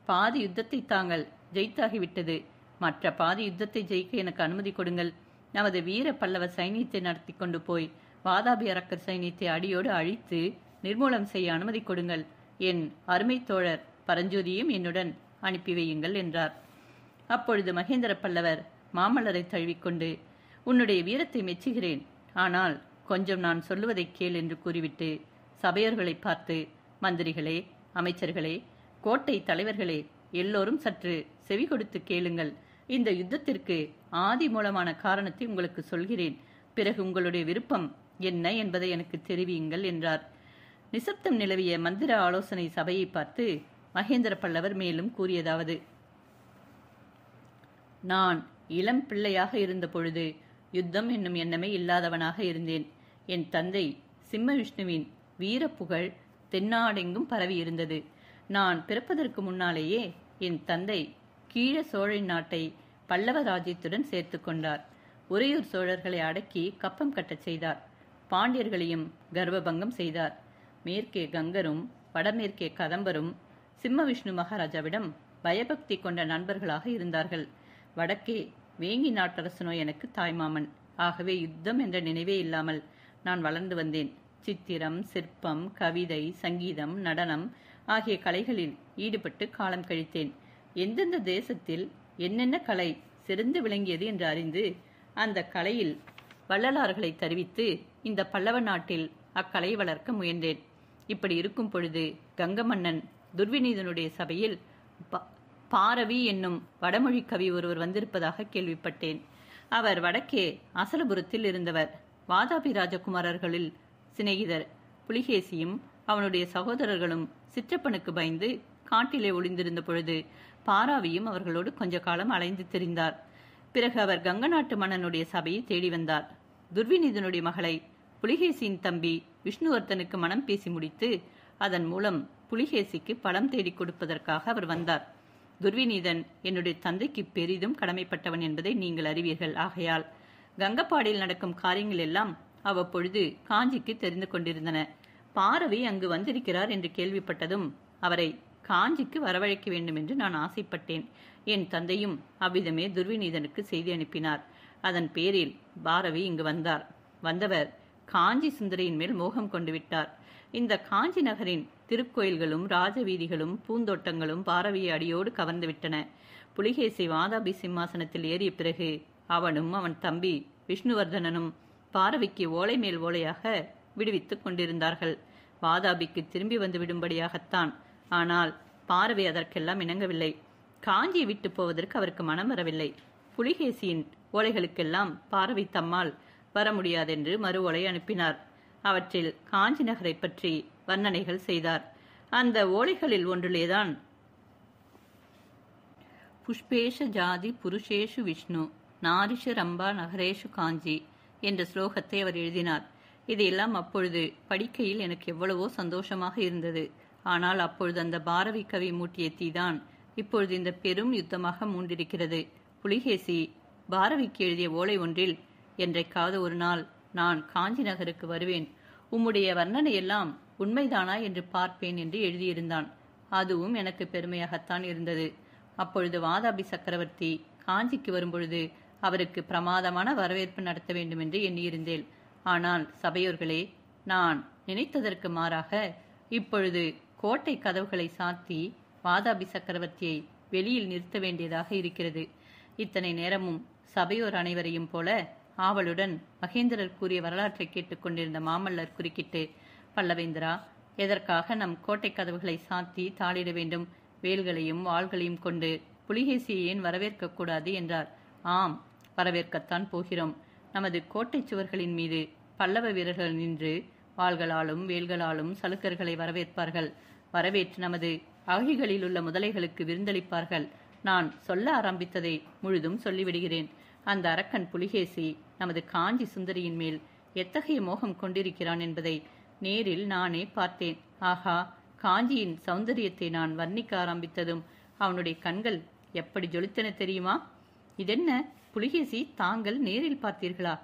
பாதி யுத்தத்தை தாங்கள் ஜெயித்தாகிவிட்டது. மற்ற பாதி யுத்தத்தை ஜெயிக்க எனக்கு அனுமதி கொடுங்கள். நமது வீர பல்லவ சைனியத்தை நடத்தி கொண்டு போய் வாதாபி அரக்கர் சைனியத்தை அடியோடு அழித்து நிர்மூலம் செய்ய அனுமதி கொடுங்கள். என் அருமை தோழர் பரஞ்சோதியும் என்னுடன் அனுப்பி வையுங்கள் என்றார். அப்பொழுது மகேந்திர பல்லவர் மாமல்லரை தழுவிக்கொண்டு, உன்னுடைய வீரத்தை மெச்சுகிறேன், ஆனால் கொஞ்சம் நான் சொல்லுவதை கேள் என்று கூறிவிட்டு சபையர்களை பார்த்து, மந்திரிகளே, அமைச்சர்களே, கோட்டை தலைவர்களே, எல்லோரும் சற்று செவி கொடுத்து கேளுங்கள். இந்த யுத்தத்திற்கு ஆதி மூலமான காரணத்தை உங்களுக்கு சொல்கிறேன். பிறகு உங்களுடைய விருப்பம் என்ன என்பதை எனக்கு தெரிவியுங்கள் என்றார். நிசப்தம் நிலவிய மந்திர ஆலோசனை சபையை பார்த்து மகேந்திர பல்லவர் மேலும் கூறியதாவது: நான் இளம் பிள்ளையாக இருந்த பொழுது யுத்தம் என்னும் எண்ணமே இல்லாதவனாக இருந்தேன். என் தந்தை சிம்ம விஷ்ணுவின் வீர புகழ் தென்னாடெங்கும் பரவி இருந்தது. நான் பிறப்பதற்கு முன்னாலேயே என் தந்தை கீழ சோழன் நாட்டை பல்லவ ராஜ்யத்துடன் சேர்த்து கொண்டார். உறையூர் சோழர்களை அடக்கி கப்பம் கட்டச் செய்தார். பாண்டியர்களையும் கர்வபங்கம் செய்தார். மேற்கே கங்கரும் வடமேற்கே கதம்பரும் சிம்ம விஷ்ணு மகாராஜாவிடம் பயபக்தி கொண்ட நண்பர்களாக இருந்தார்கள். வடக்கே வேங்கி நாட்டரசனோ எனக்கு தாய்மாமன். ஆகவே யுத்தம் என்ற நினைவே இல்லாமல் நான் வளர்ந்து வந்தேன். சித்திரம், சிற்பம், கவிதை, சங்கீதம், நடனம் ஆகிய கலைகளில் ஈடுபட்டு காலம் கழித்தேன். எந்தெந்த தேசத்தில் என்னென்ன கலை சிறந்து விளங்கியது என்று அறிந்து அந்த கலையில் வள்ளலார்களை தெரிவித்து இந்த பல்லவ நாட்டில் அக்கலை வளர்க்க முயன்றேன். இப்படி இருக்கும் பொழுது கங்க மன்னன் துர்விநீதனுடைய சபையில் பாரவி என்னும் வடமொழி கவி ஒருவர் வந்திருப்பதாக கேள்விப்பட்டேன். அவர் வடக்கே அசலபுரத்தில் இருந்தவர். வாதாபி ராஜகுமாரர்களில் சிநேகிதர். புலிகேசியும் அவனுடைய சகோதரர்களும் சிற்றப்பனுக்கு பயந்து காட்டிலே ஒளிந்திருந்த பொழுது பாராவியும் அவர்களோடு கொஞ்ச காலம் அலைந்து திரிந்தார். பிறகு அவர் கங்க நாட்டு மன்னனுடைய சபையை தேடி வந்தார். துர்விநீதனுடைய மகளை புலிகேசியின் தம்பி விஷ்ணுவர்த்தனுக்கு மனம் பேசி முடித்து அதன் மூலம் புலிகேசிக்கு பலம் தேடி கொடுப்பதற்காக அவர் வந்தார். துர்விநீதன் என்னுடைய தந்தைக்கு பெரிதும் கடமைப்பட்டவன் என்பதை நீங்கள் அறிவீர்கள். ஆகையால் கங்கப்பாடியில் நடக்கும் காரியங்கள் எல்லாம் அவ்வப்பொழுது காஞ்சிக்கு தெரிந்து கொண்டிருந்தன. பாரவி அங்கு வந்திருக்கிறார் என்று கேள்விப்பட்டதும் அவரை காஞ்சிக்கு வரவழைக்க வேண்டும் என்று நான் ஆசைப்பட்டேன். என் தந்தையும் அவ்விதமே துர்விநீதனுக்கு செய்தி அனுப்பினார். அதன் பேரில் பாரவி இங்கு வந்தார். வந்தவர் காஞ்சி சுந்தரியின் மேல் மோகம் கொண்டு விட்டார். இந்த காஞ்சி நகரின் திருக்கோயில்களும் ராஜவீதிகளும் பூந்தோட்டங்களும் பாரவியை அடியோடு கவர்ந்து விட்டன. புலிகேசி வாதாபி சிம்மாசனத்தில் ஏறிய பிறகு அவனும் அவன் தம்பி விஷ்ணுவர்தனனும் பாரவிக்கு ஓலை மேல் ஓலையாக விடுவித்துக் கொண்டிருந்தார்கள். வாதாபிக்கு திரும்பி வந்து விடும்படியாகத்தான். ஆனால் பாரவி அதற்கெல்லாம் இணங்கவில்லை. காஞ்சியை விட்டு போவதற்கு அவருக்கு மனம் வரவில்லை. புலிகேசியின் ஓலைகளுக்கெல்லாம் பாரவி தம்மால் வர முடியாதென்று மறு ஓலை அனுப்பினார். அவற்றில் காஞ்சி நகரை பற்றி வர்ணனைகள் செய்தார். அந்த ஓலைகளில் ஒன்றிலேதான் புஷ்பேஷ ஜாதி புருஷேஷு விஷ்ணு நாரிஷு ரம்பா நகரேஷு காஞ்சி என்ற ஸ்லோகத்தை அவர் எழுதினார். இதையெல்லாம் அப்பொழுது படிக்கையில் எனக்கு எவ்வளவோ சந்தோஷமாக இருந்தது. ஆனால் அப்பொழுது அந்த பாரவி கவி மூட்டிய தீதான் இப்பொழுது இந்த பெரும் யுத்தமாக மூண்டிருக்கிறது. புலிகேசி பாரவிக்கு எழுதிய ஓலை ஒன்றில், என்றைக்காவது ஒரு நாள் நான் காஞ்சி நகருக்கு வருவேன், உம்முடைய வர்ணனையெல்லாம் உண்மைதானா என்று பார்ப்பேன் என்று எழுதியிருந்தான். அதுவும் எனக்கு பெருமையாகத்தான் இருந்தது. அப்பொழுது வாதாபி சக்கரவர்த்தி காஞ்சிக்கு வரும்பொழுது அவருக்கு பிரமாதமான வரவேற்பு நடத்த வேண்டும் என்று எண்ணியிருந்தேன். ஆனால் சபையோர்களே, நான் நினைத்ததற்கு மாறாக இப்பொழுது கோட்டை கதவுகளை சாத்தி வாதாபி சக்கரவர்த்தியை வெளியில் நிறுத்த வேண்டியதாக இருக்கிறது. இத்தனை நேரமும் சபையோர் அனைவரையும் போல ஆவலுடன் மகேந்திரர் கூறிய வரலாற்றை கேட்டுக்கொண்டிருந்த மாமல்லர் குறுக்கிட்டு, பல்லவேந்திரா, எதற்காக நம் கோட்டை கதவுகளை சாத்தி தாளிட வேண்டும்? வேல்களையும் வாள்களையும் கொண்டு புலிகேசியை ஏன் வரவேற்கக்கூடாது என்றார். ஆம், வரவேற்கத்தான் போகிறோம். நமது கோட்டை சுவர்களின் மீது பல்லவ வீரர்கள் நின்று வாள்களாலும் வேல்களாலும் சலுக்கர்களை வரவேற்பார்கள். வரவேற்று நமது அகழிகளில் உள்ள முதலைகளுக்கு விருந்தளிப்பார்கள். நான் சொல்ல ஆரம்பித்ததை முழுதும் சொல்லிவிடுகிறேன். அந்த அரக்கன் புலிகேசி நமது காஞ்சி சுந்தரியின் மேல் எத்தகைய மோகம் கொண்டிருக்கிறான் என்பதை நேரில் நானே பார்த்தேன். ஆகா, காஞ்சியின் சௌந்தரியத்தை நான் வர்ணிக்க ஆரம்பித்ததும் அவனுடைய கண்கள் எப்படி ஜொலித்தன தெரியுமா? இதென்ன புலிகேசி, தாங்கள் நேரில் பார்த்தீர்களா?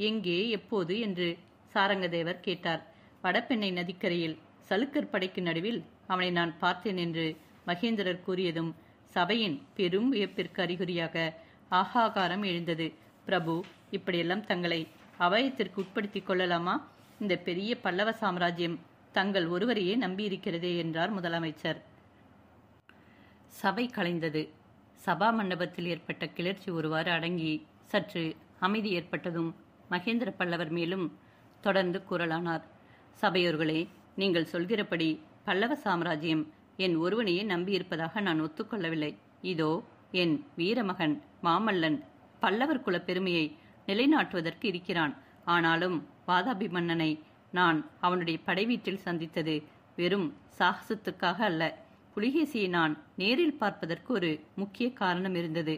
எங்கே, எப்போது என்று சாரங்கதேவர் கேட்டார். வடபெண்ணை நதிக்கரையில் சலுக்கர் படைக்கு நடுவில் அவனை நான் பார்த்தேன் என்று மகேந்திரர் கூறியதும் சபையின் பெரும் வியப்பிற்கு அறிகுறியாக ஆகாகாரம் எழுந்தது. பிரபு, இப்படியெல்லாம் தங்களை அபாயத்திற்கு உட்படுத்திக் கொள்ளலாமா? இந்த பெரிய பல்லவ சாம்ராஜ்யம் தங்கள் ஒருவரையே நம்பியிருக்கிறதே என்றார் முதலமைச்சர். சபை கலைந்தது. சபா மண்டபத்தில் ஏற்பட்ட கிளர்ச்சி ஒருவாறு அடங்கி சற்று அமைதி ஏற்பட்டதும் மகேந்திர பல்லவர் மேலும் தொடர்ந்து கூறலானார். சபையோர்களே, நீங்கள் சொல்கிறபடி பல்லவ சாம்ராஜ்யம் என் ஒருவனையே நம்பியிருப்பதாக நான் ஒத்துக்கொள்ளவில்லை. இதோ என் வீரமகன் மாமல்லன் பல்லவர் குல பெருமையை நிலைநாட்டுவதற்கு இருக்கிறான். ஆனாலும் வாதாபி மன்னனை நான் அவனுடைய படைவீட்டில் சந்தித்தது வெறும் சாகசத்துக்காக அல்ல. புலிகேசியை நான் நேரில் பார்ப்பதற்கு ஒரு முக்கிய காரணம் இருந்தது.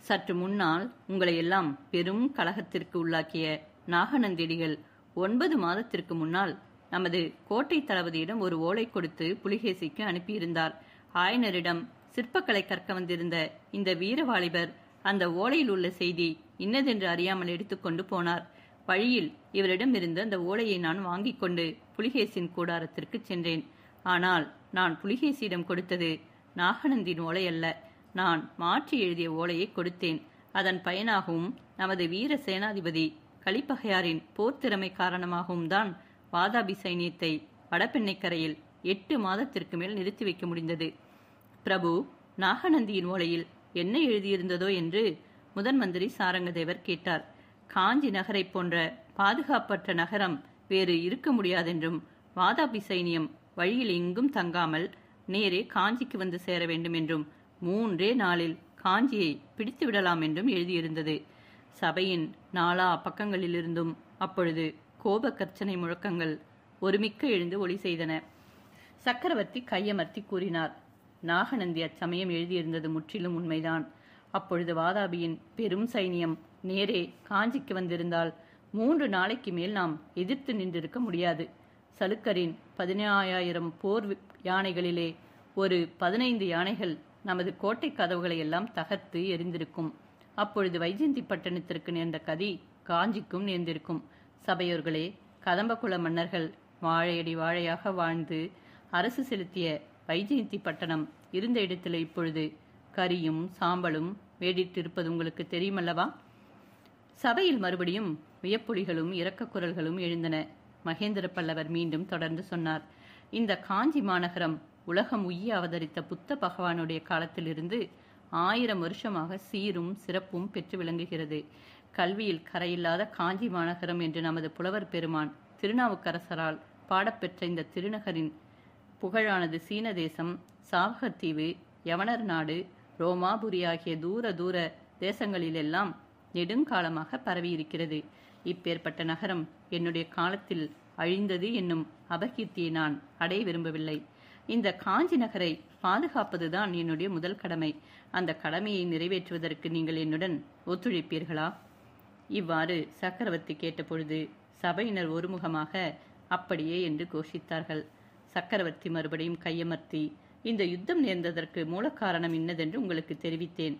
சற்று முன்னால் உங்களை எல்லாம் பெரும் கலகத்திற்கு உள்ளாக்கிய நாகநந்திடிகள் 9 மாதத்திற்கு முன்னால் நமது கோட்டை தளபதியிடம் ஒரு ஓலை கொடுத்து புலிகேசிக்கு அனுப்பியிருந்தார். ஆயனரிடம் சிற்பக்கலை கற்க வந்திருந்த இந்த வீரவாலிபர் அந்த ஓலையில் உள்ள செய்தி இன்னதென்று அறியாமல் எடுத்துக்கொண்டு போனார். வழியில் இவரிடம் இருந்து அந்த ஓலையை நான் வாங்கிக் கொண்டு புலிகேசின் கூடாரத்திற்கு சென்றேன். ஆனால் நான் புலிகேசியிடம் கொடுத்தது நாகநந்தின் ஓலை அல்ல. நான் மாற்றி எழுதிய ஓலையை கொடுத்தேன். அதன் பயனாகவும் நமது வீர சேனாதிபதி கலிப்பகையாரின் போர் திறமை காரணமாகவும் தான் வாதாபி சைனியத்தை வடபெண்ணைக்கரையில் 8 மாதத்திற்கு மேல் நிறுத்தி வைக்க முடிந்தது. பிரபு, நாகநந்தியின் ஓலையில் என்ன எழுதியிருந்ததோ என்று முதன் மந்திரி சாரங்கதேவர் கேட்டார். காஞ்சி நகரை போன்ற பாதுகாப்பற்ற நகரம் வேறு இருக்க முடியாதென்றும் வாதாபி சைனியம் வழியில் எங்கும் தங்காமல் நேரே காஞ்சிக்கு வந்து சேர வேண்டும் என்றும் 3 நாளில் காஞ்சியை பிடித்து விடலாம் என்றும் எழுதியிருந்தது. சபையின் நாலா பக்கங்களிலிருந்தும் அப்பொழுது கோப கர்ச்சனை முழக்கங்கள் ஒருமிக்க எழுந்து ஒளி செய்தன. சக்கரவர்த்தி கையமர்த்தி கூறினார், நாகநந்தி அச்சமயம் எழுதியிருந்தது முற்றிலும் உண்மைதான். அப்பொழுது வாதாபியின் பெரும் சைனியம் நேரே காஞ்சிக்கு வந்திருந்தால் 3 நாளைக்கு மேல் நாம் எதிர்த்து நின்றிருக்க முடியாது. சலுக்கரின் 15,000 போர் யானைகளிலே ஒரு 15 யானைகள் நமது கோட்டை கதவுகளை எல்லாம் தகர்த்து எரிந்திருக்கும். அப்பொழுது வைஜெயந்தி பட்டணத்திற்கு நேர்ந்த கதி காஞ்சிக்கும் நேர்ந்திருக்கும். சபையோர்களே, கதம்பகுல மன்னர்கள் வாழையடி வாழையாக வாழ்ந்து அரசு செலுத்திய வைஜெயந்தி பட்டணம் இருந்த இடத்துல இப்பொழுது கரியும் சாம்பலும் வேடிட்டிருப்பது உங்களுக்கு தெரியுமல்லவா? சபையில் மறுபடியும் வியப்பொலிகளும் இரக்க குரல்களும் எழுந்தன. மகேந்திர பல்லவர் மீண்டும் தொடர்ந்து சொன்னார், இந்த காஞ்சி மாநகரம் உலகம் உய்ய அவதரித்த புத்த பகவானுடைய காலத்திலிருந்து 1000 வருஷமாக சீரும் சிறப்பும் பெற்று விளங்குகிறது. கல்வியில் கரையில்லாத காஞ்சி மாநகரம் என்று நமது புலவர் பெருமான் திருநாவுக்கரசரால் பாடப்பெற்ற இந்த திருநகரின் புகழானது சீன தேசம், சாவகத்தீவு, யவனர் நாடு, ரோமாபுரி ஆகிய தூர தூர தேசங்களிலெல்லாம் நெடுங்காலமாக பரவியிருக்கிறது. இப்பேற்பட்ட நகரம் என்னுடைய காலத்தில் அழிந்தது என்னும் அபகீர்த்தியை நான் அடைய விரும்பவில்லை. இந்த காஞ்சி நகரை பாதுகாப்பதுதான் என்னுடைய முதல் கடமை. அந்த கடமையை நிறைவேற்றுவதற்கு நீங்கள் என்னுடன் ஒத்துழைப்பீர்களா? இவ்வாறு சக்கரவர்த்தி கேட்டபொழுது சபையினர் ஒருமுகமாக அப்படியே என்று கோஷித்தார்கள். சக்கரவர்த்தி மறுபடியும் கையமர்த்தி, இந்த யுத்தம் நேர்ந்ததற்கு மூல காரணம் இன்னதென்று உங்களுக்கு தெரிவித்தேன்.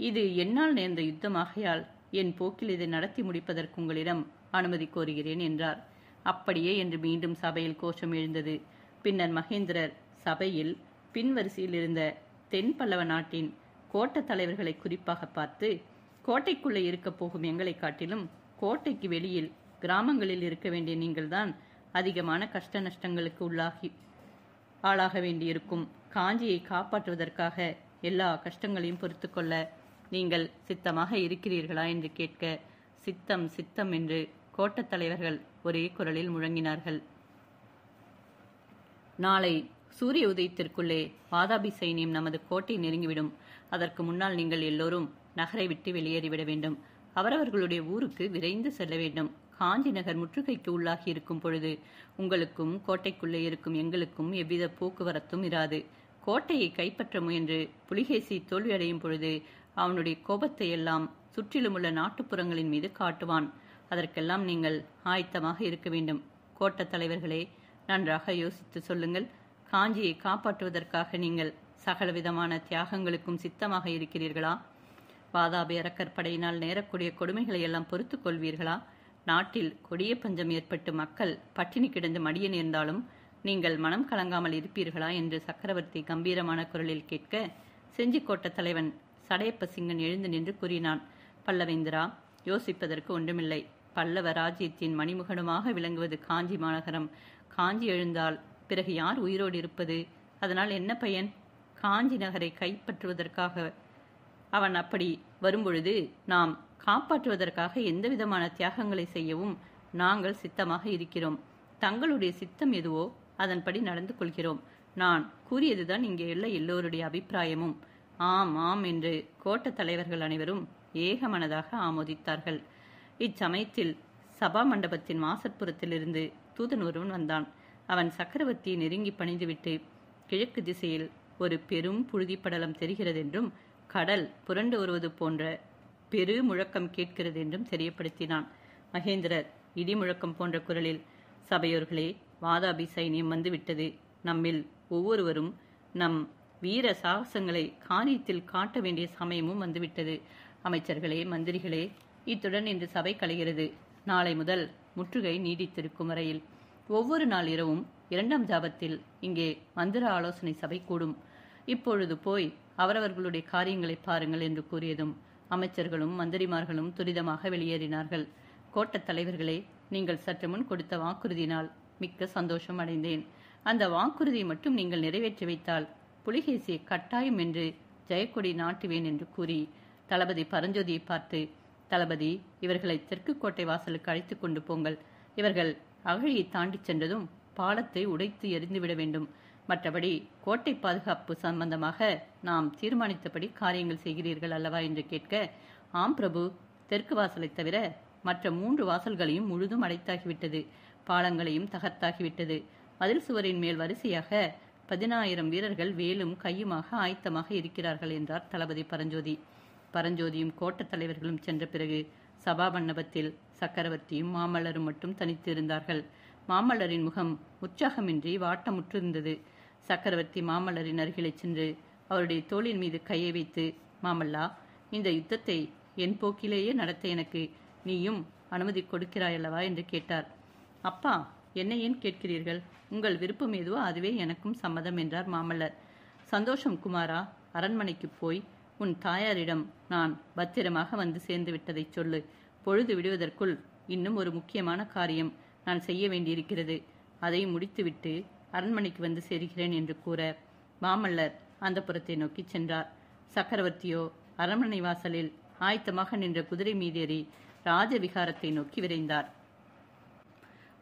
இது என்னால் நேர்ந்த யுத்தமாகையால் என் போக்கில் இதை நடத்தி முடிப்பதற்கு உங்களிடம் அனுமதி கோருகிறேன் என்றார். அப்படியே என்று மீண்டும் சபையில் கோஷம் எழுந்தது. பின்னர் மகேந்திரர் சபையில் பின்வரிசையில் இருந்த தென் பல்லவ நாட்டின் கோட்ட தலைவர்களை குறிப்பாக பார்த்து, கோட்டைக்குள்ளே இருக்க போகும் எங்களை காட்டிலும் கோட்டைக்கு வெளியில் கிராமங்களில் இருக்க வேண்டிய நீங்கள்தான் அதிகமான கஷ்ட நஷ்டங்களுக்கு ஆளாக வேண்டியிருக்கும். காஞ்சியை காப்பாற்றுவதற்காக எல்லா கஷ்டங்களையும் பொறுத்து கொள்ள நீங்கள் சித்தமாக இருக்கிறீர்களா என்று கேட்க, சித்தம் சித்தம் என்று கோட்டத் தலைவர்கள் ஒரே குரலில் முழங்கினார்கள். நாளை சூரிய உதயத்திற்குள்ளே வாதாபி சைனியம் நமது கோட்டை நெருங்கிவிடும். அதற்கு முன்னால் நீங்கள் எல்லோரும் நகரை விட்டு வெளியேறிவிட வேண்டும். அவரவர்களுடைய ஊருக்கு விரைந்து செல்ல வேண்டும். காஞ்சி நகர் முற்றுகைக்கு உள்ளாகி இருக்கும் பொழுது உங்களுக்கும் கோட்டைக்குள்ளே இருக்கும் எங்களுக்கும் எவ்வித போக்குவரத்தும் இராது. கோட்டையை கைப்பற்ற முயன்று புலிகேசி தோல்வியடையும் பொழுது அவனுடைய கோபத்தை எல்லாம் சுற்றிலும் உள்ள நாட்டுப்புறங்களின் மீது காட்டுவான். அதற்கெல்லாம் நீங்கள் ஆயத்தமாக இருக்க வேண்டும். கோட்டத் தலைவர்களே, நன்றாக யோசித்து சொல்லுங்கள். காஞ்சியை காப்பாற்றுவதற்காக நீங்கள் சகலவிதமான தியாகங்களுக்கும் சித்தமாக இருக்கிறீர்களா? வாதாபி அரக்கர் படையினால் நேரக்கூடிய கொடுமைகளை எல்லாம் பொறுத்து கொள்வீர்களா? நாட்டில் கொடிய பஞ்சம் ஏற்பட்டு மக்கள் பட்டினி கிடந்து மடிய நேர்ந்தாலும் நீங்கள் மனம் கலங்காமல் இருப்பீர்களா என்று சக்கரவர்த்தி கம்பீரமான குரலில் கேட்க, செஞ்சிக்கோட்ட தலைவன் சடையப்ப சிங்கன் எழுந்து நின்று கூறினான். பல்லவேந்திரா, யோசிப்பதற்கு ஒன்றுமில்லை. பல்லவ ராஜ்யத்தின் மணிமுகனுமாக விளங்குவது காஞ்சி மாநகரம். காஞ்சி எழுந்தால் பிறகு யார் உயிரோடு இருப்பது? அதனால் என்ன பயன்? காஞ்சி நகரை கைப்பற்றுவதற்காக அவன் அப்படி வரும்பொழுது நாம் காப்பாற்றுவதற்காக எந்த விதமான தியாகங்களை செய்யவும் நாங்கள் சித்தமாக இருக்கிறோம். தங்களுடைய சித்தம் எதுவோ அதன்படி நடந்து கொள்கிறோம். நான் கூறியதுதான் இங்கே உள்ள எல்லோருடைய அபிப்பிராயமும். ஆம் ஆம் என்று கோட்ட தலைவர்கள் அனைவரும் ஏகமனதாக ஆமோதித்தார்கள். இச்சமயத்தில் சபா மண்டபத்தின் வாசற்புறத்திலிருந்து தூதன் ஒருவன் வந்தான். அவன் சக்கரவர்த்தியை நெருங்கி பணிந்துவிட்டு, கிழக்கு திசையில் ஒரு பெரும் புழுதிப்படலம் தெரிகிறதென்றும் கடல் புரண்டு வருவது போன்ற பெரு முழக்கம் கேட்கிறது என்றும் தெரியப்படுத்தினான். மகேந்திரர் இடி முழக்கம் போன்ற குரலில், சபையோர்களே, வாதாபி சைனியம் வந்துவிட்டது. நம்மில் ஒவ்வொருவரும் நம் வீர சாகசங்களை காரியத்தில் காட்ட வேண்டிய சமயமும் வந்துவிட்டது. அமைச்சர்களே, மந்திரிகளே, இத்துடன் இன்று சபை கலைகிறது. நாளை முதல் முற்றுகை நீடித்திருக்கும் வரையில் ஒவ்வொரு நாள் இரவும் 2ஆம் ஜாபத்தில் இங்கே மந்திர ஆலோசனை சபை கூடும். இப்பொழுது போய் அவரவர்களுடைய காரியங்களை பாருங்கள் என்று கூறியதும் அமைச்சர்களும் மந்திரிமார்களும் துரிதமாக வெளியேறினார்கள். கோட்டத் தலைவர்களே, நீங்கள் சற்று முன் கொடுத்த வாக்குறுதியினால் மிக்க சந்தோஷம் அடைந்தேன். அந்த வாக்குறுதியை மட்டும் நீங்கள் நிறைவேற்றி வைத்தால் புலிகேசியை கட்டாயம் என்று ஜெயக்கொடி நாட்டுவேன் என்று கூறி தளபதி பரஞ்சோதியை பார்த்து, தளபதி, இவர்களை தெற்கு கோட்டை வாசலுக்கு அழைத்து கொண்டு போங்கள். இவர்கள் அகழியை தாண்டி சென்றதும் பாலத்தை உடைத்து எரிந்துவிட வேண்டும். மற்றபடி கோட்டை பாதுகாப்பு சம்பந்தமாக நாம் தீர்மானித்தபடி காரியங்கள் செய்கிறீர்கள் அல்லவா என்று கேட்க, ஆம் பிரபு, தெற்கு வாசலை தவிர மற்ற 3 வாசல்களையும் முழுதும் அடைத்தாகிவிட்டது. பாலங்களையும் தகர்த்தாகிவிட்டது. மதில் சுவரின் மேல் வரிசையாக 10,000 வீரர்கள் வேலும் கையுமாக ஆயத்தமாக இருக்கிறார்கள் என்றார் தளபதி பரஞ்சோதி. பரஞ்சோதியும் கோட்டத் தலைவர்களும் சென்ற பிறகு சபா மண்டபத்தில் சக்கரவர்த்தியும் மாமல்லரும் மட்டும் தனித்து இருந்தார்கள். மாமல்லரின் முகம் உற்சாகமின்றி வாட்டமுற்றிருந்தது. சக்கரவர்த்தி மாமல்லரின் அருகிலே சென்று அவருடைய தோளின் மீது கையை வைத்து, மாமல்லா, இந்த யுத்தத்தை என் போக்கிலேயே நடத்த எனக்கு நீயும் அனுமதி கொடுக்கிறாயல்லவா என்று கேட்டார். அப்பா, என்னை ஏன் கேட்கிறீர்கள்? உங்கள் விருப்பம் எதுவோ அதுவே எனக்கும் சம்மதம் என்றார் மாமல்லர். சந்தோஷம் குமாரா, அரண்மனைக்கு போய் உன் தாயாரிடம் நான் பத்திரமாக வந்து சேர்ந்து விட்டதை சொல்லு. பொழுது விடுவதற்குள் இன்னும் ஒரு முக்கியமான காரியம் நான் செய்ய வேண்டியிருக்கிறது. அதை முடித்துவிட்டு அரண்மனைக்கு வந்து சேர்கிறேன் என்று கூற மாமல்லர் அந்த புறத்தை நோக்கி சென்றார். சக்கரவர்த்தியோ அரண்மனை வாசலில் ஆயத்தமாக நின்ற குதிரை மீதேறி ராஜவிகாரத்தை நோக்கி விரைந்தார்.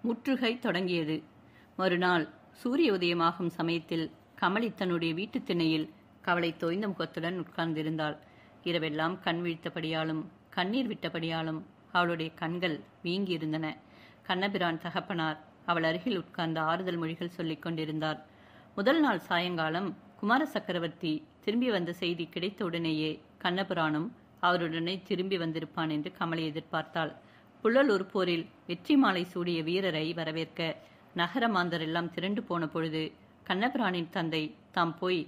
முற்றுகை தொடங்கியது. மறுநாள் சூரிய உதயமாகும் சமயத்தில் கமலி தன்னுடைய வீட்டு திண்ணையில் கவலை தோய்ந்த முகத்துடன் உட்கார்ந்திருந்தாள். இரவெல்லாம் கண் விழித்தபடியாலும் கண்ணீர் விட்டபடியாலும் அவளுடைய கண்கள் வீங்கியிருந்தன. கண்ணபிரான் தகப்பனார் அவள் அருகில் உட்கார்ந்த ஆறுதல் மொழிகள் சொல்லிக் கொண்டிருந்தார். முதல் நாள் சாயங்காலம் குமார சக்கரவர்த்தி திரும்பி வந்த செய்தி கிடைத்த உடனேயே கண்ணபிரானும் அவருடனே திரும்பி வந்திருப்பான் என்று கமலி எதிர்பார்த்தாள். புள்ளலூர் போரில் வெற்றி மாலை சூடிய வீரரை வரவேற்க நகர மாந்தர் எல்லாம் திரண்டு போன பொழுது கண்ணபிரானின் தந்தை தாம் போய்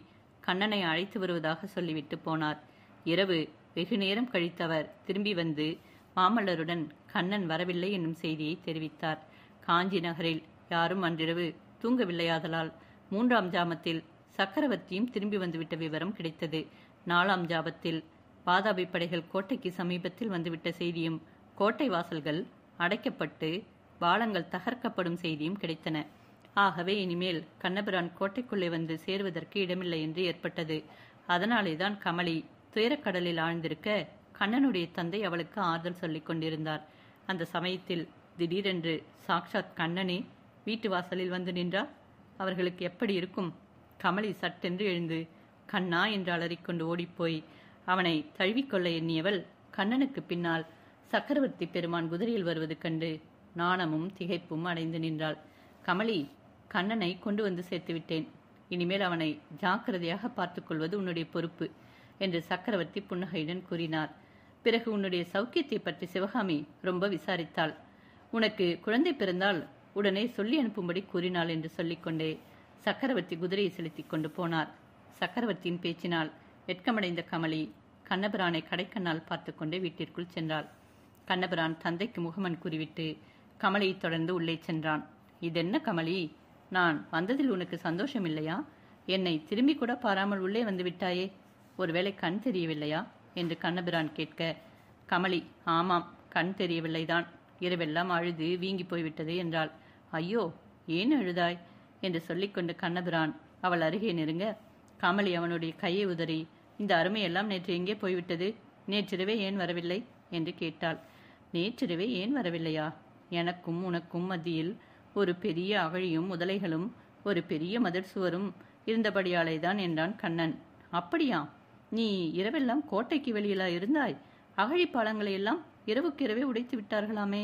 கண்ணனை அழைத்து வருவதாக சொல்லிவிட்டு போனார். இரவு வெகு நேரம் கழித்தவர் திரும்பி வந்து மாமல்லருடன் கண்ணன் வரவில்லை என்னும் செய்தியை தெரிவித்தார். காஞ்சி நகரில் யாரும் அன்றிரவு தூங்கவில்லையாதலால் 3ஆம் ஜாமத்தில் சக்கரவர்த்தியும் திரும்பி வந்துவிட்ட விவரம் கிடைத்தது. 4ஆம் ஜாமத்தில் வாதாபி படைகள் கோட்டைக்கு சமீபத்தில் வந்துவிட்ட செய்தியும் கோட்டை வாசல்கள் அடைக்கப்பட்டு பாலங்கள் தகர்க்கப்படும் செய்தியும் கிடைத்தன. ஆகவே இனிமேல் கண்ணபிரான் கோட்டைக்குள்ளே வந்து சேருவதற்கு இடமில்லை என்று ஏற்பட்டது. அதனாலேதான் கமலி துயரக்கடலில் ஆழ்ந்திருக்க கண்ணனுடைய தந்தை அவளுக்கு ஆறுதல் சொல்லிக் கொண்டிருந்தார். அந்த சமயத்தில் திடீரென்று சாக்ஷாத் கண்ணனே வீட்டு வாசலில் வந்து நின்றார். அவர்களுக்கு எப்படி இருக்கும்? கமலி சட்டென்று எழுந்து கண்ணா என்று அலறிக்கொண்டு ஓடிப்போய் அவனை தழுவிக்கொள்ள எண்ணியவள் கண்ணனுக்கு பின்னால் சக்கரவர்த்தி பெருமான் குதிரையில் வருவது கண்டு நாணமும் திகைப்பும் அடைந்து நின்றாள். கமலி, கண்ணனை கொண்டு வந்து சேர்த்து விட்டேன். இனிமேல் அவனை ஜாக்கிரதையாக பார்த்துக் கொள்வது உன்னுடைய பொறுப்பு என்று சக்கரவர்த்தி புன்னகையுடன் கூறினார். பிறகு உன்னுடைய சௌக்கியத்தை பற்றி சிவகாமி ரொம்ப விசாரித்தாள். உனக்கு குழந்தை பிறந்தால் உடனே சொல்லி அனுப்பும்படி கூறினாள் என்று சொல்லிக்கொண்டே சக்கரவர்த்தி குதிரையை செலுத்திக் கொண்டு போனார். சக்கரவர்த்தியின் பேச்சினால் வெட்கமடைந்த கமலி கண்ணபிரானை கடைக்கண்ணால் பார்த்து கொண்டே வீட்டிற்குள் சென்றாள். கண்ணபிரான் தந்தைக்கு முகமன் கூறிவிட்டு கமலியை தொடர்ந்து உள்ளே சென்றான். இதென்ன கமலி, நான் வந்ததில் உனக்கு சந்தோஷம் இல்லையா? என்னை திரும்பி கூட பாராமல் உள்ளே வந்து விட்டாயே, ஒருவேளை கண் தெரியவில்லையா என்று கண்ணபிரான் கேட்க, கமலி, ஆமாம், கண் தெரியவில்லைதான், இரவெல்லாம் அழுது வீங்கி போய்விட்டது என்றாள். ஐயோ, ஏன் அழுதாய் என்று சொல்லிக்கொண்டு கண்ணபிரான் அவள் அருகே நெருங்க, கமலி அவனுடைய கையை உதறி, இந்த அருமையெல்லாம் நேற்று எங்கே போய்விட்டது? நேற்றிரவே ஏன் வரவில்லை என்று கேட்டாள். நேற்றிரவே ஏன் வரவில்லையா? எனக்கும் உனக்கும் மத்தியில் ஒரு பெரிய அகழியும் முதலைகளும் ஒரு பெரிய மதிர் சுவரும் இருந்தபடியாலேதான் என்றான் கண்ணன். அப்படியா? நீ இரவெல்லாம் கோட்டைக்கு வெளியிலா இருந்தாய்? அகழி பாலங்களை எல்லாம் இரவுக்கிரவே உடைத்து விட்டார்களாமே,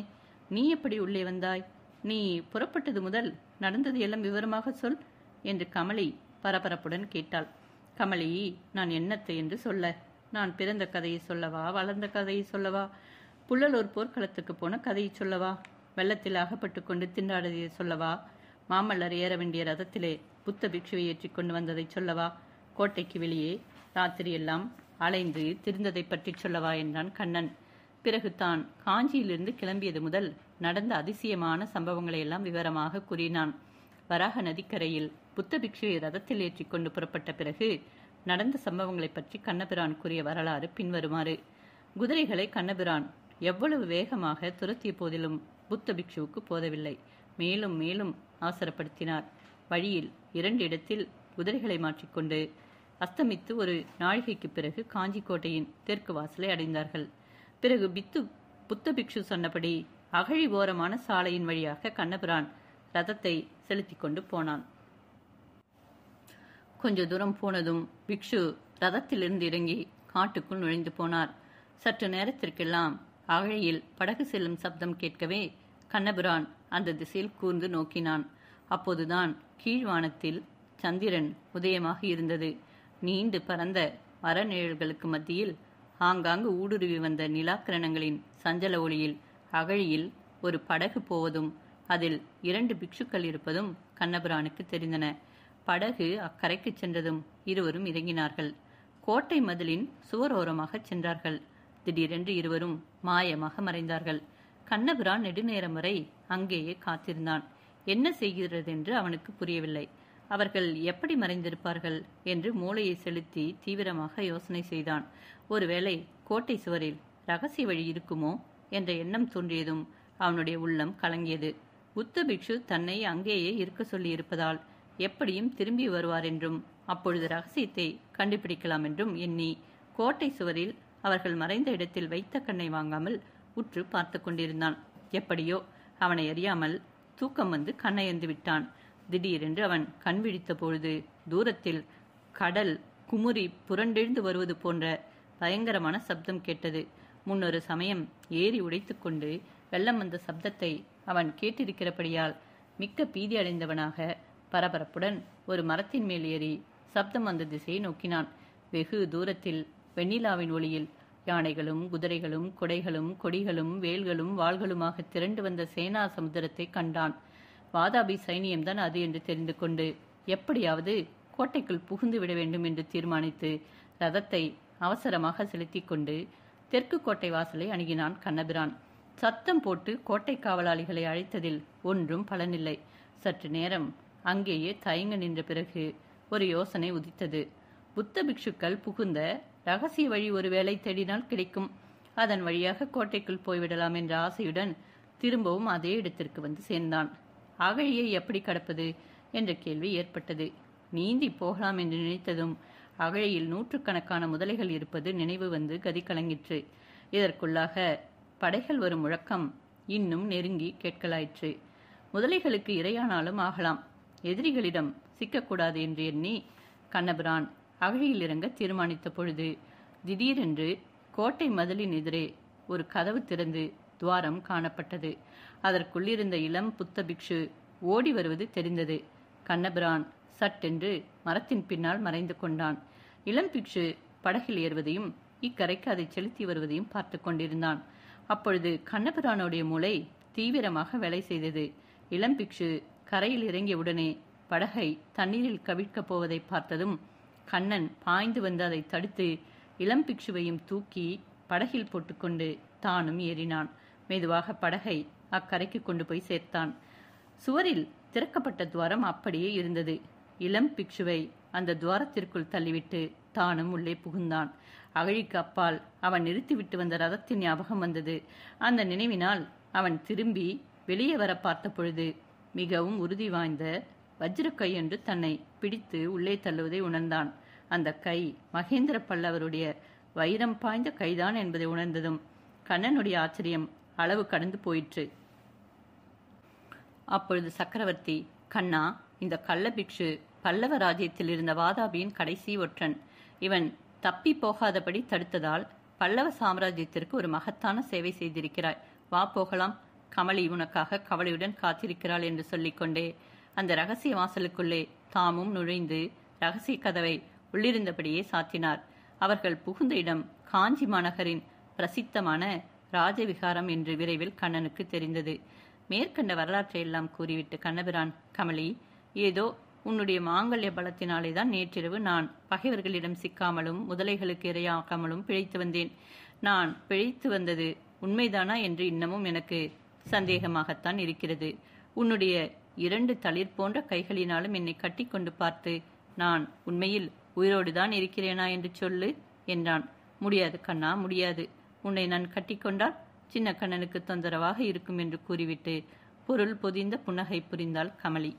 நீ எப்படி உள்ளே வந்தாய்? நீ புறப்பட்டது முதல் நடந்தது எல்லாம் விவரமாக சொல் என்று கமலி பரபரப்புடன் கேட்டாள். கமலி, நான் என்னத்தை என்று சொல்ல? நான் பிறந்த கதையை சொல்லவா, வளர்ந்த கதையை சொல்லவா, புள்ளலூர் போர்க்களத்துக்கு போன கதையை சொல்லவா, வெள்ளத்தில் அகப்பட்டு கொண்டு திண்டாடியதை சொல்லவா, மாமல்லர் ஏற வேண்டிய ரதத்திலே புத்த பிக்ஷுவை ஏற்றி கொண்டு வந்ததை சொல்லவா, கோட்டைக்கு வெளியே ராத்திரியெல்லாம் அலைந்து திரிந்ததை பற்றி சொல்லவா என்றான் கண்ணன். பிறகு தான் காஞ்சியிலிருந்து கிளம்பியது முதல் நடந்த அதிசயமான சம்பவங்களை எல்லாம் விவரமாக கூறினான். வராக நதிக்கரையில் புத்த பிக்ஷுவை ரதத்தில் ஏற்றி கொண்டு புறப்பட்ட பிறகு நடந்த சம்பவங்களை பற்றி கண்ணபிரான் கூறிய வரலாறு பின்வருமாறு. குதிரைகளை கண்ணபிரான் எவ்வளவு வேகமாக துரத்திய போதிலும் புத்த பிக்ஷுவுக்கு போதவில்லை. மேலும் மேலும் அவசரப்படுத்தினார். வழியில் 2 இடத்தில் குதிரைகளை மாற்றிக்கொண்டு அஸ்தமித்து ஒரு நாழிகைக்கு பிறகு காஞ்சி கோட்டையின் தெற்கு வாசலை அடைந்தார்கள். பிறகு புத்த பிக்ஷு சொன்னபடி அகழி ஓரமான சாலையின் வழியாக கண்ணபிரான் ரதத்தை செலுத்தி கொண்டு போனான். கொஞ்ச தூரம் போனதும் பிக்ஷு ரதத்திலிருந்து இறங்கி காட்டுக்குள் நுழைந்து போனார். சற்று நேரத்திற்கெல்லாம் அகழியில் படகு செல்லும் சப்தம் கேட்கவே கண்ணபிரான் அந்த திசையில் கூர்ந்து நோக்கினான். அப்போதுதான் கீழ்வானத்தில் சந்திரன் உதயமாக இருந்தது. நீண்டு பறந்த மரநிழல்களுக்கு மத்தியில் ஆங்காங்கு ஊடுருவி வந்த நிலாக்கிரணங்களின் சஞ்சல ஒளியில் அகழியில் ஒரு படகு போவதும் அதில் 2 பிக்ஷுக்கள் இருப்பதும் கண்ணபிரானுக்கு தெரிந்தன. படகு அக்கரைக்கு சென்றதும் இருவரும் இறங்கினார்கள். கோட்டை மதிலின் சுவரோரமாக சென்றார்கள். திடீரென்று இருவரும் மாயமாக மறைந்தார்கள். கண்ணபிரான் நெடுநேரம் வரை அங்கேயே காத்திருந்தான். என்ன செய்கிறதென்று அவனுக்கு புரியவில்லை. அவர்கள் எப்படி மறைந்திருப்பார்கள் என்று மூளையை செலுத்தி தீவிரமாக யோசனை செய்தான். ஒருவேளை கோட்டை சுவரில் ரகசிய வழி இருக்குமோ என்ற எண்ணம் தோன்றியதும் அவனுடைய உள்ளம் கலங்கியது. புத்த பிக்ஷு தன்னை அங்கேயே இருக்க சொல்லி இருப்பதால் எப்படியும் திரும்பி வருவார் என்றும் அப்பொழுது ரகசியத்தை கண்டுபிடிக்கலாம் என்றும் எண்ணி கோட்டை சுவரில் அவர்கள் மறைந்த இடத்தில் வைத்த கண்ணை வாங்காமல் உற்று பார்த்து கொண்டிருந்தான். எப்படியோ அவனை அறியாமல் தூக்கம் வந்து கண்ணயர்ந்து விட்டான். திடீரென்று அவன் கண் விழித்த பொழுது தூரத்தில் கடல் குமுறி புரண்டெழுந்து வருவது போன்ற பயங்கரமான சப்தம் கேட்டது. முன்னொரு சமயம் ஏரி உடைத்துக்கொண்டு வெள்ளம் வந்த சப்தத்தை அவன் கேட்டிருக்கிறபடியால் மிக்க பீதி அடைந்தவனாக பரபரப்புடன் ஒரு மரத்தின் மேல் ஏறி சப்தம் வந்த திசையை நோக்கினான். வெகு தூரத்தில் வெண்ணிலாவின் ஒளியில் யானைகளும் குதிரைகளும் குடைகளும் கொடிகளும் வேல்களும் வாள்களுமாக திரண்டு வந்த சேனா சமுத்திரத்தை கண்டான். வாதாபி சைனியம்தான் அது என்று தெரிந்து கொண்டு எப்படியாவது கோட்டைக்குள் புகுந்து விட வேண்டும் என்று தீர்மானித்து ரதத்தை அவசரமாக செலுத்தி கொண்டு தெற்கு கோட்டை வாசலை அணுகினான் கண்ணபிரான். சத்தம் போட்டு கோட்டை காவலாளிகளை அழைத்ததில் ஒன்றும் பலனில்லை. சற்று நேரம் அங்கேயே தயங்க நின்ற பிறகு ஒரு யோசனை உதித்தது. புத்த பிக்ஷுக்கள் புகுந்த ரகசிய வழி ஒருவேளை தேடினால் கிடைக்கும். அதன் வழியாக கோட்டைக்குள் போய்விடலாம் என்ற ஆசையுடன் திரும்பவும் அதே இடத்திற்கு வந்து சேர்ந்தான். அகழியை எப்படி கடப்பது என்ற கேள்வி ஏற்பட்டது. நீந்தி போகலாம் என்று நினைத்ததும் அகழியில் நூற்றுக்கணக்கான முதலைகள் இருப்பது நினைவு வந்து கதி கலங்கிற்று. இதற்குள்ளாக படைகள் வரும் முழக்கம் இன்னும் நெருங்கி கேட்கலாயிற்று. முதலைகளுக்கு இரையானாலும் ஆகலாம், எதிரிகளிடம் சிக்கக்கூடாது என்று எண்ணி கண்ணபிரான் அகழியில் இறங்க தீர்மானித்த பொழுது திடீரென்று கோட்டை மதிலின் எதிரே ஒரு கதவு திறந்து துவாரம் காணப்பட்டது. அதற்குள்ளிருந்த இளம் புத்த பிக்ஷு ஓடி வருவது தெரிந்தது. கண்ணபிரான் சட்டென்று மரத்தின் பின்னால் மறைந்து கொண்டான். இளம் பிக்ஷு படகில் ஏறுவதையும் இக்கரைக்கு அதை செலுத்தி வருவதையும் பார்த்து கொண்டிருந்தான். அப்பொழுது கண்ணபிரானுடைய மூளை தீவிரமாக வேலை செய்தது. இளம் பிக்ஷு கரையில் இறங்கியவுடனே படகை தண்ணீரில் கவிழ்க்கப் போவதை பார்த்ததும் கண்ணன் பாய்ந்து வந்து அதை தடுத்து இளம் பிக்ஷுவையும் தூக்கி படகில் போட்டுக்கொண்டு தானும் ஏறினான். மெதுவாக படகை அக்கரைக்கு கொண்டு போய் சேர்த்தான். சுவரில் திறக்கப்பட்ட துவாரம் அப்படியே இருந்தது. இளம் பிக்ஷுவை அந்த துவாரத்திற்குள் தள்ளிவிட்டு தானும் உள்ளே புகுந்தான். அகழிக்கு அப்பால் அவன் நிறுத்திவிட்டு வந்த ரதத்தின் ஞாபகம் வந்தது. அந்த நினைவினால் அவன் திரும்பி வெளியே வர பார்த்த பொழுது மிகவும் உறுதி வாய்ந்த வஜ்ர கை என்று தன்னை பிடித்து உள்ளே தள்ளுவதை உணர்ந்தான். அந்த கை மகேந்திர பல்லவருடைய வைரம் பாய்ந்த கைதான் என்பதை உணர்ந்ததும் கண்ணனுடைய ஆச்சரியம் அளவு கடந்து போயிற்று. அப்பொழுது சக்கரவர்த்தி, கண்ணா, இந்த கள்ள பிக்ஷு பல்லவ ராஜ்யத்தில் இருந்த வாதாபியின் கடைசி ஒற்றன். இவன் தப்பி போகாதபடி தடுத்ததால் பல்லவ சாம்ராஜ்யத்திற்கு ஒரு மகத்தான சேவை செய்திருக்கிறாய். வா போகலாம், கமலி உனக்காக கவலையுடன் காத்திருக்கிறாள் என்று சொல்லிக்கொண்டே அந்த ரகசிய வாசலுக்குள்ளே தாமும் நுழைந்து ரகசிய கதவை உள்ளிருந்தபடியே சாத்தினார். அவர்கள் புகுந்த இடம் காஞ்சி மாநகரின் பிரசித்தமான ராஜவிகாரம் என்று விரைவில் கண்ணனுக்கு தெரிந்தது. மேற்கண்ட வரலாற்றை எல்லாம் கூறிவிட்டு கண்ணபிரான், கமலி, ஏதோ உன்னுடைய மாங்கல்ய பலத்தினாலே தான் நேற்றிரவு நான் பகைவர்களிடம் சிக்காமலும் முதலைகளுக்கு இரையாகாமலும் பிழைத்து வந்தேன். நான் பிழைத்து வந்தது உண்மைதானா என்று இன்னமும் எனக்கு சந்தேகமாகத்தான் இருக்கிறது. உன்னுடைய 2 தளிர் போன்ற கைகளினாலும் என்னை கட்டி கொண்டு பார்த்து நான் உண்மையில் உயிரோடுதான் இருக்கிறேனா என்று சொல்லு என்றான். முடியாது கண்ணா, முடியாது. உன்னை நான் கட்டிக்கொண்டால் சின்ன கண்ணனுக்கு தொந்தரவாக இருக்கும் என்று கூறிவிட்டு பொருள் பொதிந்த புன்னகை புரிந்தாள் கமலி.